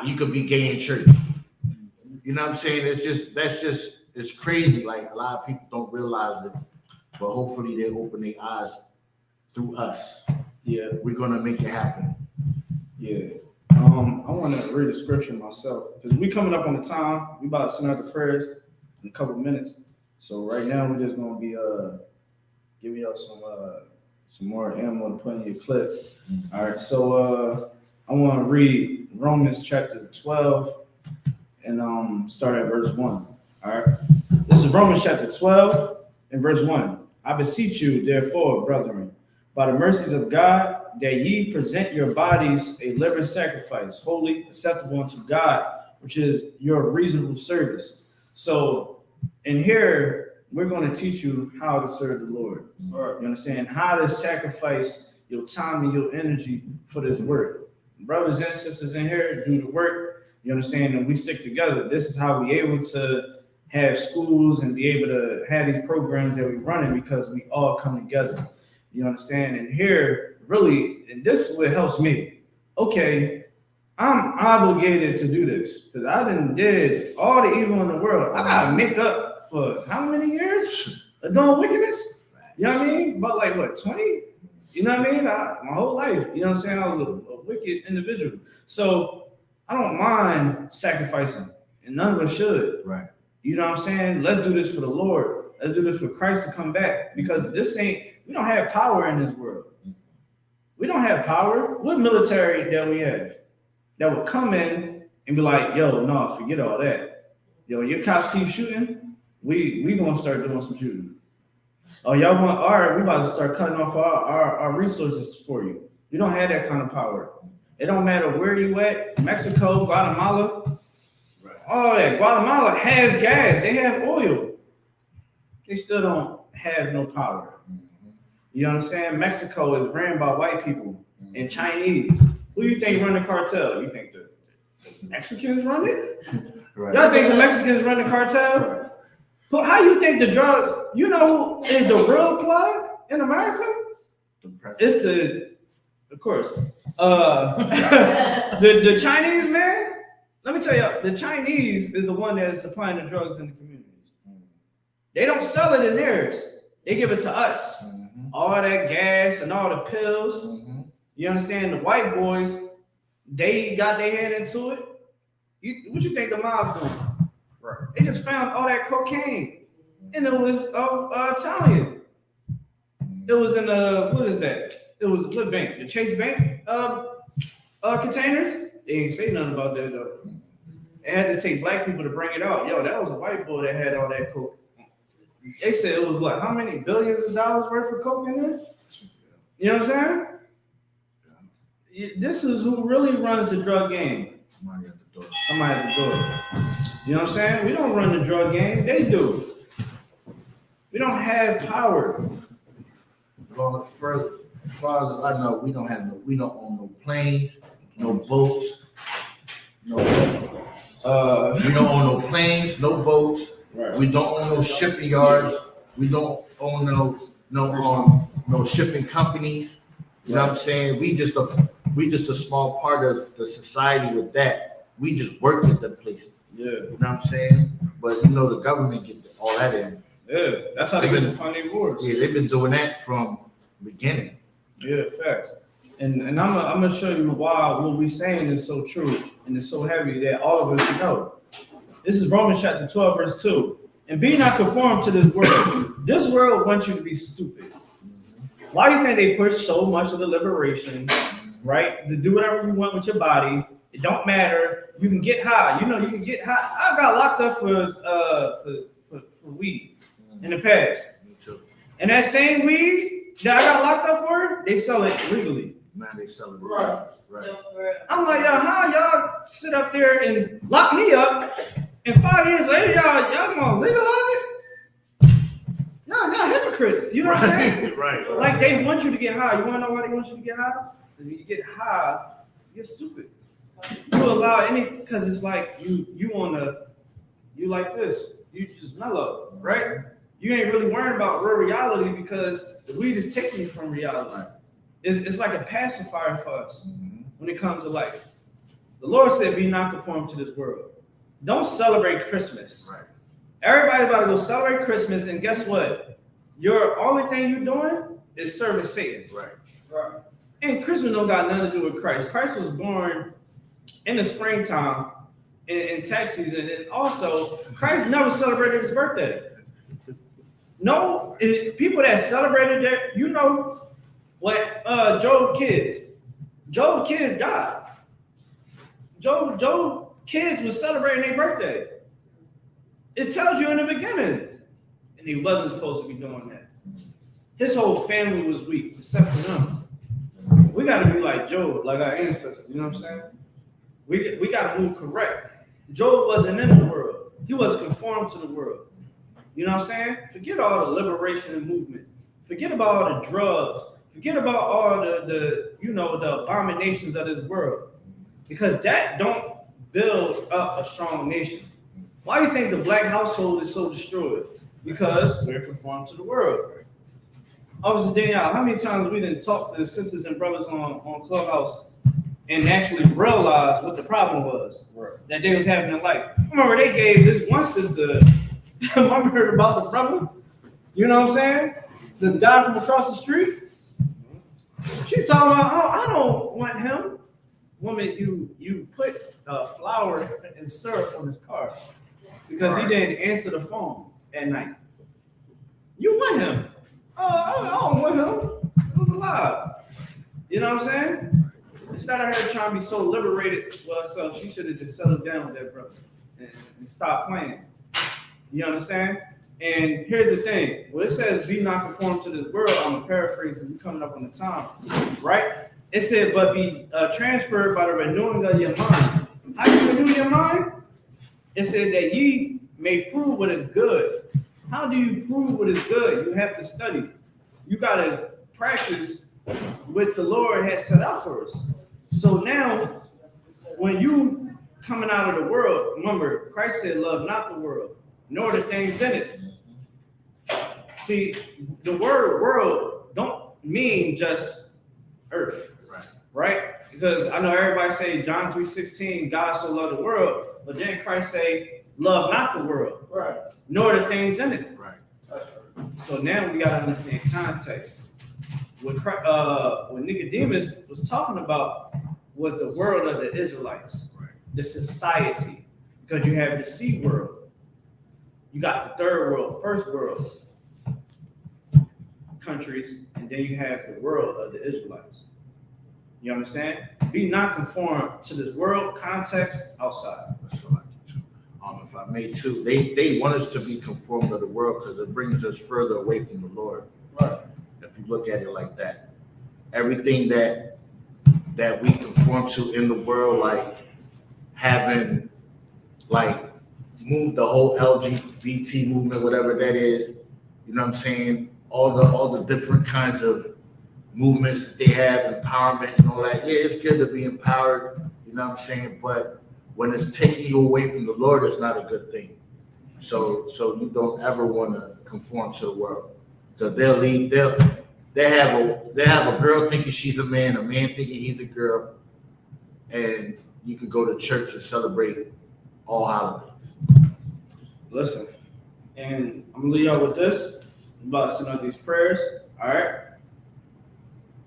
you could be gay in church. You know what I'm saying? It's crazy. Like a lot of people don't realize it, but hopefully they open their eyes through us. Yeah, we're gonna make it happen. Yeah. I want to read the scripture myself because we coming up on the time. We about to send out the prayers in a couple minutes. So right now we're just gonna be giving y'all some more ammo to put in your clip. All right. So I want to read Romans chapter 12 and start at verse 1. All right. This is Romans chapter 12 and verse 1. I beseech you, therefore, brethren, by the mercies of God, that ye present your bodies a living sacrifice, holy, acceptable unto God, which is your reasonable service. So in here, we're going to teach you how to serve the Lord. Right. You understand? How to sacrifice your time and your energy for this work. Brothers and sisters in here do the work. You understand? And we stick together. This is how we're able to have schools and be able to have these programs that we're running, because we all come together. You understand? And here, really, and this is what helps me. Okay, I'm obligated to do this because I did all the evil in the world. I gotta make up for how many years of doing wickedness? You know what I mean? But like what, 20? You know what I mean? My whole life. You know what I'm saying? I was a wicked individual. So I don't mind sacrificing, and none of us should. Right. You know what I'm saying? Let's do this for the Lord. Let's do this for Christ to come back, because we don't have power in this world. We don't have power. What military that we have that would come in and be like, yo, no, forget all that. Yo, your cops keep shooting, we gonna start doing some shooting. Oh, y'all want, all right, we about to start cutting off our resources for you. You don't have that kind of power. It don't matter where you at, Mexico, Guatemala, all that. Guatemala has gas, they have oil. They still don't have no power. You understand? Mexico is ran by white people and Chinese. Who do you think run the cartel? You think the Mexicans run it? Right. Y'all think the Mexicans run the cartel? But how you think the drugs, you know who is the real plug in America? It's of course, the Chinese man. Let me tell you, the Chinese is the one that is supplying the drugs in the communities. They don't sell it in theirs. They give it to us. All that gas and all the pills. You understand? The white boys, they got their hand into it. What you think the mob's doing? Right. They just found all that cocaine, and it was Italian. It was in what is that? It was what bank? The Chase Bank containers. They ain't say nothing about that though. They had to take black people to bring it out. Yo, that was a white boy that had all that coke. They said it was what? How many billions of dollars worth of coke in there? You know what I'm saying? This is who really runs the drug game. Somebody at the door. Somebody at the door. You know what I'm saying? We don't run the drug game. They do. We don't have power. Going further, as far as I know, we don't own no planes, no boats, no. We don't own no planes, no boats. Right. We don't own no shipping yards. We don't own no shipping companies. You know what I'm saying? We just a small part of the society with that. We just work at the places. Yeah. You know what I'm saying? But you know the government get all that in. Yeah. That's how they get to fund their wars. Yeah, they've been doing that from the beginning. Yeah, facts. And I'm gonna show you why what we're saying is so true and it's so heavy that all of us know. This is Romans chapter 12, verse 2. And be not conformed to this world. This world wants you to be stupid. Why do you think they push so much of the liberation, right? To do whatever you want with your body. It don't matter. You can get high. You know, you can get high. I got locked up for weed in the past. Me too. And that same weed that I got locked up for, they sell it legally. Man, they sell it. Right. Right. I'm like, yo, how y'all sit up there and lock me up, and 5 years later, y'all gonna legalize it? Y'all hypocrites. You know what I'm saying? Right. Like they want you to get high. You wanna know why they want you to get high? When you get high, you're stupid. You allow because it's like you like this. You just mellow, right? You ain't really worrying about real reality because the weed is taking you from reality. It's like a pacifier for us when it comes to life. The Lord said, be not conformed to this world. Don't celebrate Christmas. Right. Everybody's about to go celebrate Christmas, and guess what? Your only thing you're doing is serving Satan. Right. And Christmas don't got nothing to do with Christ. Christ was born in the springtime in tax season, and also Christ never celebrated his birthday. No, people that celebrated that, you know what Job kids died. Job kids was celebrating their birthday. It tells you in the beginning, and he wasn't supposed to be doing that. His whole family was weak, except for them. We got to be like Job, like our ancestors. You know what I'm saying? We got to move correct. Job wasn't in the world. He was conformed to the world. You know what I'm saying? Forget all the liberation and movement. Forget about all the drugs. Forget about all the abominations of this world. Because that don't build up a strong nation. Why do you think the black household is so destroyed? Because we're conformed to the world. Officer Danielle, how many times we didn't talk to the sisters and brothers on Clubhouse and actually realize what the problem was that they was having in life? Remember, they gave this one sister, I heard about the brother, you know what I'm saying? The guy from across the street. She talking about, oh, I don't want him. Woman, you put flour and syrup on his car because he didn't answer the phone at night. You want him. I don't want him. It was a lie. You know what I'm saying? Instead of her trying to be so liberated for herself, she should have just settled down with that brother and stopped playing. You understand? And here's the thing. When it says be not conformed to this world, I'm paraphrasing, we coming up on the time, right? It said, but be transferred by the renewing of your mind. How do you renew your mind? It said that ye may prove what is good. How do you prove what is good? You have to study. You got to practice what the Lord has set out for us. So now, when you coming out of the world, remember, Christ said, love not the world, nor the things in it. See, the word world don't mean just earth, right? Because I know everybody say John 3:16, God so loved the world, but then Christ say, love not the world, Right. nor the things in it. Right. So now we gotta understand context. What Nicodemus was talking about was the world of the Israelites, the society, because you have the sea world, you got the third world, first world countries, and then you have the world of the Israelites. You understand? Be not conformed to this world context outside. That's what I do too. If I may too, they want us to be conformed to the world because it brings us further away from the Lord. Right. If you look at it like that, everything that we conform to in the world, like having, like, moved the whole LGBT movement, whatever that is, you know what I'm saying? All the different kinds of movements that they have, empowerment and all that. Yeah, it's good to be empowered, you know what I'm saying? But when it's taking you away from the Lord, it's not a good thing. So you don't ever want to conform to the world, because they have a girl thinking she's a man thinking he's a girl, and you could go to church and celebrate all holidays. Listen, and I'm gonna leave y'all with this. I'm about to send out these prayers. All right.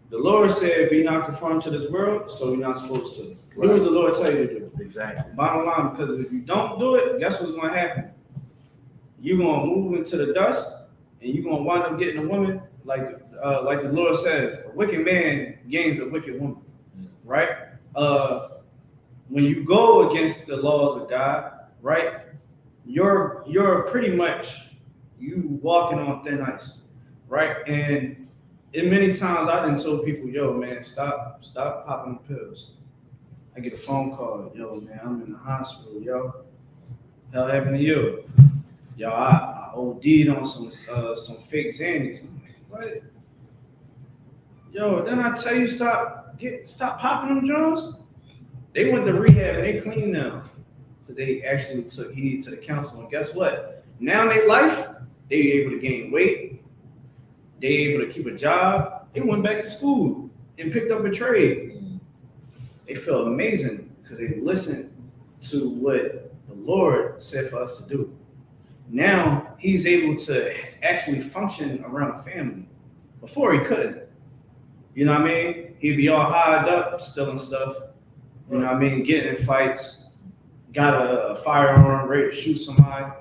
The Lord said, be not conformed to this world, so we're not supposed to. Do what the Lord tell you to do. Exactly. Bottom line, because if you don't do it, guess what's going to happen? You're going to move into the dust, and you're going to wind up getting a woman, like the Lord says, a wicked man gains a wicked woman, right? When you go against the laws of God, right, you're pretty much, you walking on thin ice, right? And many times I done told people, yo, man, stop popping the pills. I get a phone call, yo, man, I'm in the hospital, yo. Hell happened to you? Yo, I OD'd on some fake Xannies. I'm like, what? Yo, then I tell you stop popping them Jones. They went to rehab and they clean now. So they actually took heed to the counsel. And guess what? Now in their life, they able to gain weight. They able to keep a job. They went back to school and picked up a trade. They felt amazing because they listened to what the Lord said for us to do. Now he's able to actually function around a family. Before he couldn't. You know what I mean? He'd be all hired up, stealing stuff. You know what I mean? Getting in fights. Got a firearm, ready to shoot somebody.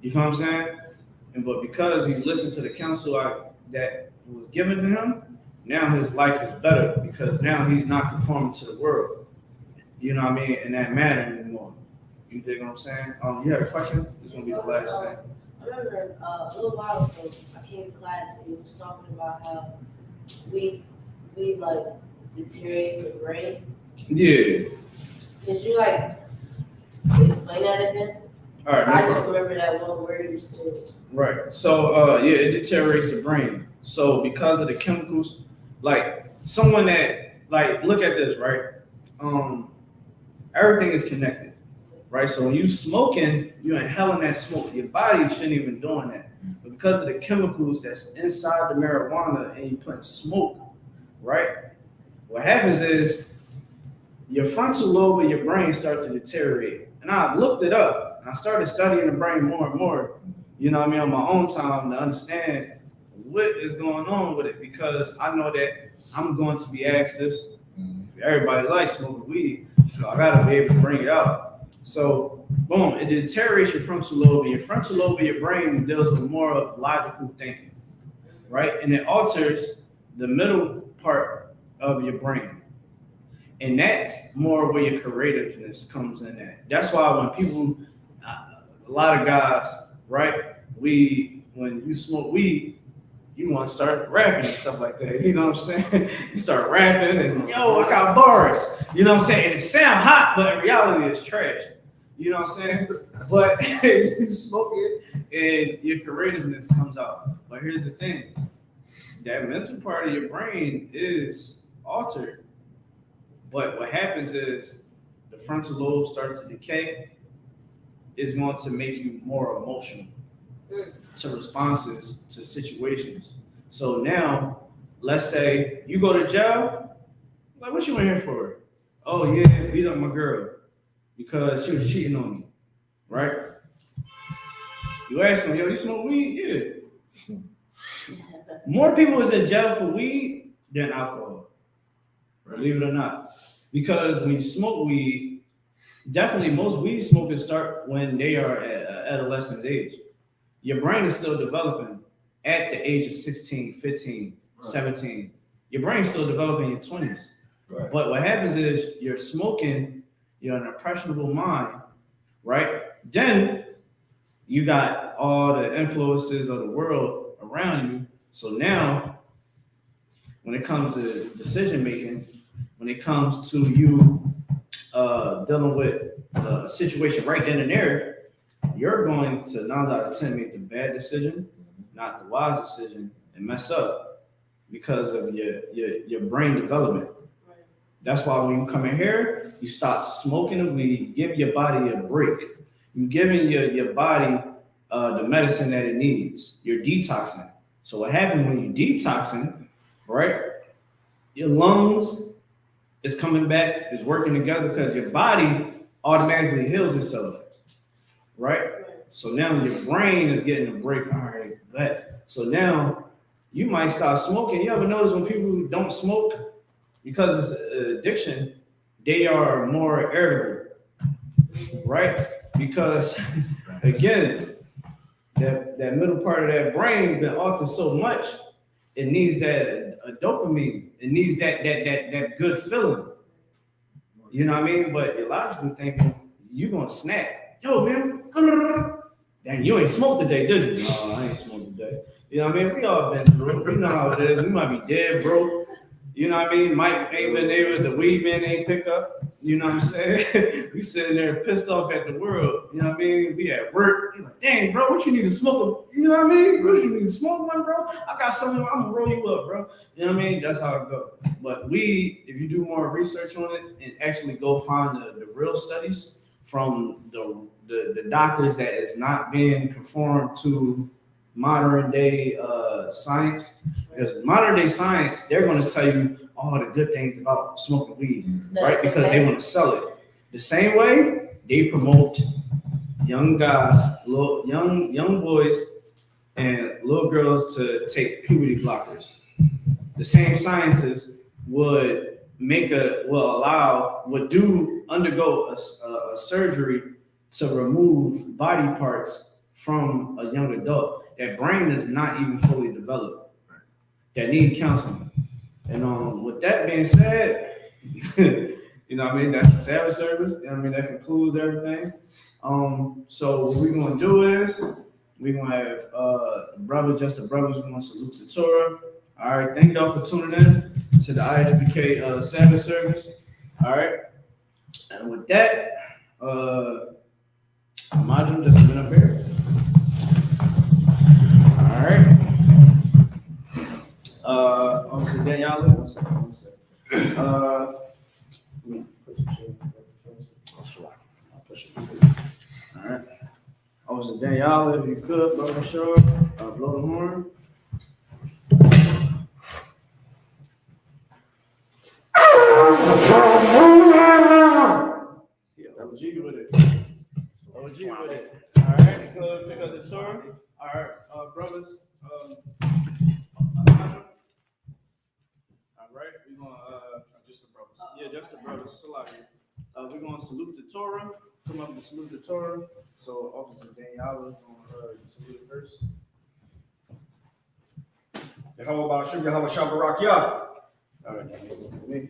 You know what I'm saying? But because he listened to the counsel that was given to him, now his life is better because now he's not conforming to the world. You know what I mean? In that manner anymore. You dig what I'm saying? You had a question? This is gonna be the last thing. I remember a little while ago, I came to class and he was talking about how we like deteriorate the brain. Yeah. Could you like explain that again? All right. I just remember that one word you said. Right. So yeah, it deteriorates the brain. So because of the chemicals, like someone that look at this, right? Everything is connected, right? So when you smoking, you're inhaling that smoke. Your body shouldn't even doing that. But because of the chemicals that's inside the marijuana and you put smoke, right? What happens is your frontal lobe of your brain starts to deteriorate. And I looked it up and I started studying the brain more and more, you know what I mean, on my own time to understand what is going on with it, because I know that I'm going to be asked this. Everybody likes smoking weed, so I gotta be able to bring it out. So, boom, it deteriorates your frontal lobe. Your frontal lobe of your brain deals with more of logical thinking, right? And it alters the middle part of your brain. And that's more where your creativeness comes in at. That's why when people, a lot of guys, right, When you smoke weed, you want to start rapping and stuff like that. You know what I'm saying? You start rapping and yo, I got bars. You know what I'm saying? And it sound hot, but in reality, it's trash. You know what I'm saying? But you smoke it and your creativeness comes out. But here's the thing: that mental part of your brain is altered. But what happens is the frontal lobe starts to decay. Is going to make you more emotional to responses to situations. So now, let's say you go to jail. Like, what you in here for? Oh yeah, beat up my girl because she was cheating on me, right? You ask them, yo, you smoke weed? Yeah. More people is in jail for weed than alcohol, believe it or not. Because when you smoke weed, definitely most weed smokers start when they are at adolescent age. Your brain is still developing at the age of 16, 15, 17. Your brain's still developing in your 20s. Right. But what happens is you're smoking, you're an impressionable mind, right? Then you got all the influences of the world around you. So now, when it comes to decision making, when it comes to you dealing with a situation right then and there, you're going to 9 out of 10 make the bad decision, not the wise decision, and mess up because of your brain development. That's why when you come in here, you stop smoking the weed, give your body a break. You're giving your body the medicine that it needs. You're detoxing. So what happens when you're detoxing, right? Your lungs is coming back, is working together because your body automatically heals itself, right? So now your brain is getting a break. All right, bet. So now you might start smoking. You ever notice when people who don't smoke, because it's addiction, they are more irritable, right? Because again, that middle part of that brain been altered so much, it needs that dopamine. It needs that good feeling. You know what I mean? But illogically thinking, you gonna snap. Yo, man, dang, you ain't smoked today, did you? No, I ain't smoked today. You know what I mean? We all been through it. We know how it is. We might be dead broke. You know what I mean? Mike ain't been there, the weed man ain't pick up. You know what I'm saying? We sitting there pissed off at the world. You know what I mean? We at work. He's like, dang, bro, what you need to smoke? You know what I mean? What you need to smoke one, bro? I got something, I'm gonna roll you up, bro. You know what I mean? That's how it goes. But weed, if you do more research on it and actually go find the real studies from the doctors that is not being conformed to modern day science, because modern day science, they're going to tell you all the good things about smoking weed, right? Because they want to sell it. The same way they promote young guys, young boys, and little girls to take puberty blockers. The same scientists would undergo a surgery to remove body parts from a young adult. That brain is not even fully developed. That need counseling. And with that being said, you know what I mean, that's the Sabbath service. You know what I mean, that concludes everything. So what we're gonna do is we're gonna have the brothers. We're gonna salute the Torah. All right, thank y'all for tuning in to the I.S.U.P.K Sabbath service. All right, and with that, Majum just been up here. All right. Officer Daniela, one second. All right. Officer Daniela, if you could, blow the show, blow the horn. Yeah, OG with it. OG with it. All right, so pick up the sword. All right, brothers. All right, we're gonna just the brothers. Yeah, just the brothers. We're gonna salute the Torah. Come up and salute the Torah. So Officer Daniela is gonna salute it first. Yahweh Ba'ashem, Yahweh Shabbarak Yah. All right, Daniela, me.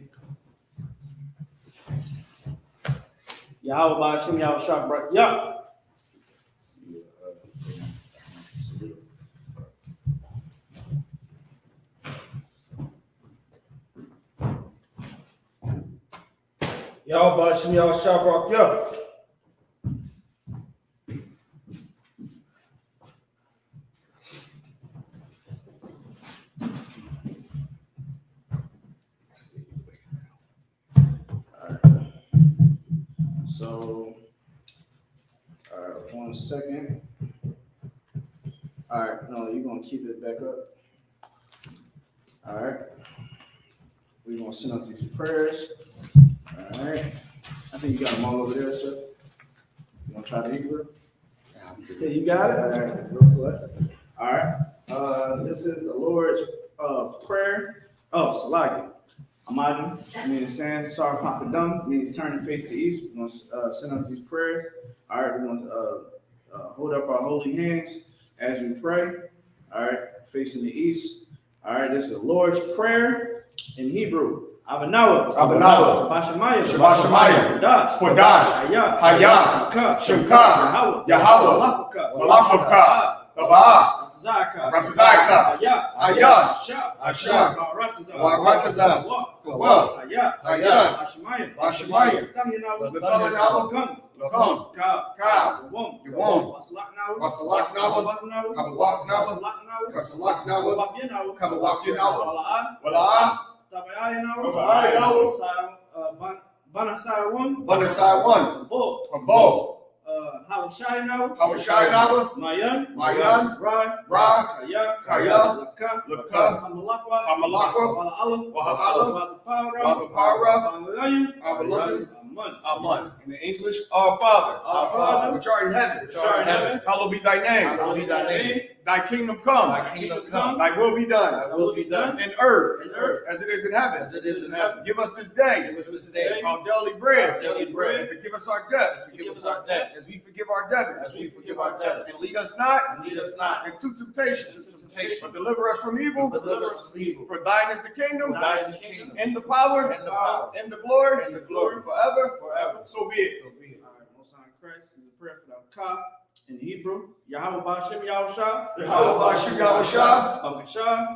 Yahweh Ba'ashem, Yahweh Shabbarak Yah. Y'all Bashim, y'all Shabrak, yo. So, all right, 1 second. All right, no, you're gonna keep it back up. All right. We're gonna send up these prayers. All right. I think you got them all over there, sir. You wanna try the Hebrew? Yeah, you got it? All right, real select. All right. This is the Lord's prayer. Oh, Salagi. Imagine, means stand, Sar Papadum, means turn and face the east. We're gonna send up these prayers. All right, we're gonna hold up our holy hands as we pray. All right, facing the east. All right, this is the Lord's prayer in Hebrew. Abanawa, Shabashamaya, Shabashamaya, Kodash, Hayah, Shemka, Yahweh, Malakavka, Tabah, Ratazaka, Ayah, Asha, Warataza, Kawa, Hayah, Ashimaya, Lakam, Ka, Yawon, Wasalak Nawa, Kabawak Nawa, Kasalak Nawa, Kabawak Nawa, Wala, Banasai one, Bo, Hawashai Nawa, Mayan, Ra, Kaya, Laka, Hamalakwa, Wahala, Avalon, Aman. In the English, our Father, which art in heaven, hallowed be thy name. Thy kingdom come. Thy will be done. In earth, as it is in heaven. Give us this day our daily bread. And forgive us our debts. As we forgive our debtors. And lead us not into temptation. But deliver us from evil. For thine is the kingdom. And the power. And the glory. Forever. So be it. All right, Most High Christ is a prayer for the Ka in Hebrew. Yahweh Bashim Yahushua.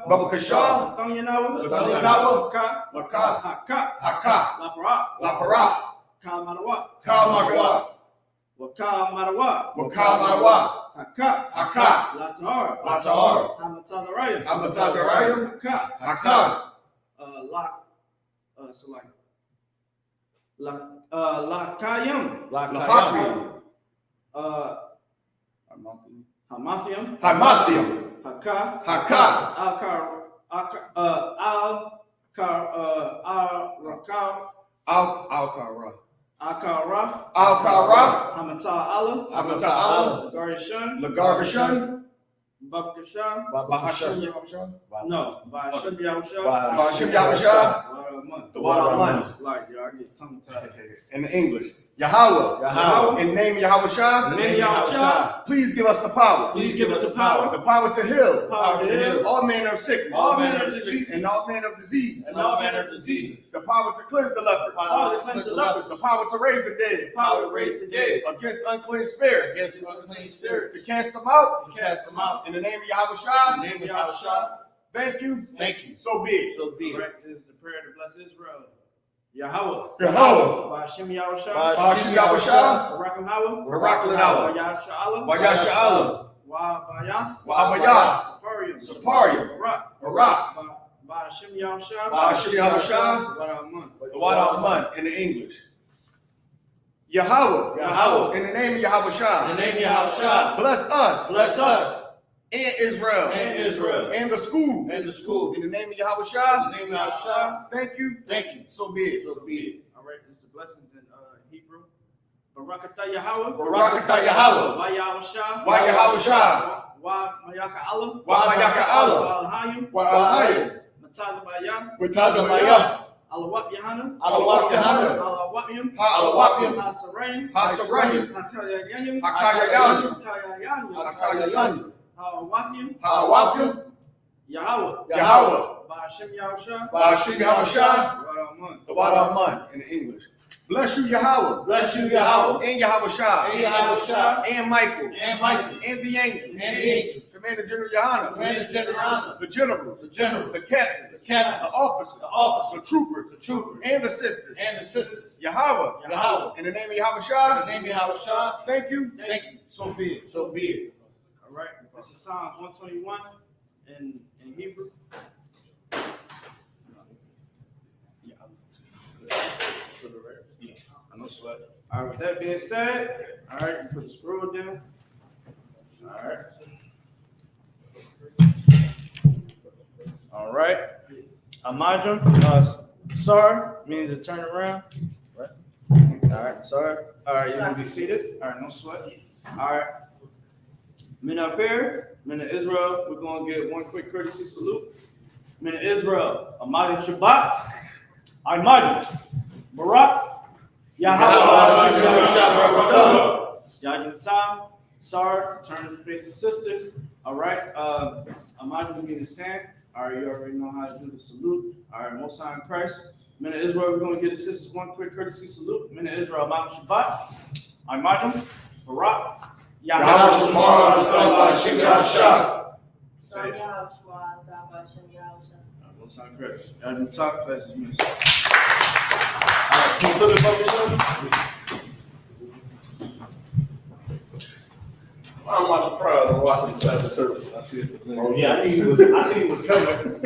Babakashah. Tanyanawa. Laka. Haka. Lapara. Kalmanawa. Waka. Haka. Latahar. Hamatazarayim. Haka. Lakayam. Hamathium. Haka. Al-Karaf. Hamata Allah. Lagarvashun. Bahashim Yahusha. The water of money. Like, y'all get tongue tied. In the English. Yahweh. In the name of Yahushua. Please give us the power. The power to heal. All manner of sickness. And all manner of disease. The power to cleanse the leper. The power to raise the dead. Against unclean spirits. To cast them out. In the name of Yahushua. Thank you. So be it. Right, this is the prayer to bless Israel. Yahweh. Bashim Yahusha. Barakalawa. Wayasha Allah. Wahabayath. Saparium. Barak. Bashim Yahusha. The water of man in the English. Yahweh. In the name of Yahushua. Bless us. And Israel. And the school. In the name of Yahushua. Thank you. So be it. All right, this is the blessings in Hebrew. Barakatah Yahweh. Why Yahushua. Wa Mayaka Allah. Wa Alhayim. Matazabaya. Alawap Yahanna. Alawapyum. Hasarayim. Hakayayanu. Hawafyum. Yahweh. Bashim Yahusha. The water of man in the English. Bless you, Yahweh. Bless you, Yahweh. And Yahweh Shah. And Yahweh Shah. And Michael. And Michael. And the angels. And the angels. Commander General Yohanna. Commander General Yohanna. The generals. The generals. The captains. The captains. The officers. The officers. The troopers. The troopers. And the sisters. And the sisters. Yahweh. Yahweh. In the name of Yahweh In Shah. the name of Yahweh Shah. Thank you. Thank you. So be it. So be it. All right, this is Psalms 121 in Hebrew. I know sweat. All right, with that being said, all right, you put the scroll down. All right. All right. Amajam, sar means to turn around. Right. All right, sorry. All right, you're gonna be seated. All right, no sweat. All right. Men up here, men of Israel, we're gonna get one quick courtesy salute. Men of Israel, Amajam Shabbat, Imajam, Barak, Yahweh, Yahatam, Sar, turn to face the sisters. All right, Imajam mean to stand. All right, you already know how to do the salute. All right, Most High in Christ. Men of Israel, we're going to give the sisters one quick courtesy salute. Men of Israel, Imajam Shabbat, Imajam, Barak, Yahweh Shema, Sar Yahweh Shema, Yahweh Shem Yahweh Shem. Most High in Christ. Yahatam, classes ministry. All right, can you flip it for me, son? Why am I surprised? I'm watching the Sabbath service. I see it. Oh, yeah, I knew he was coming.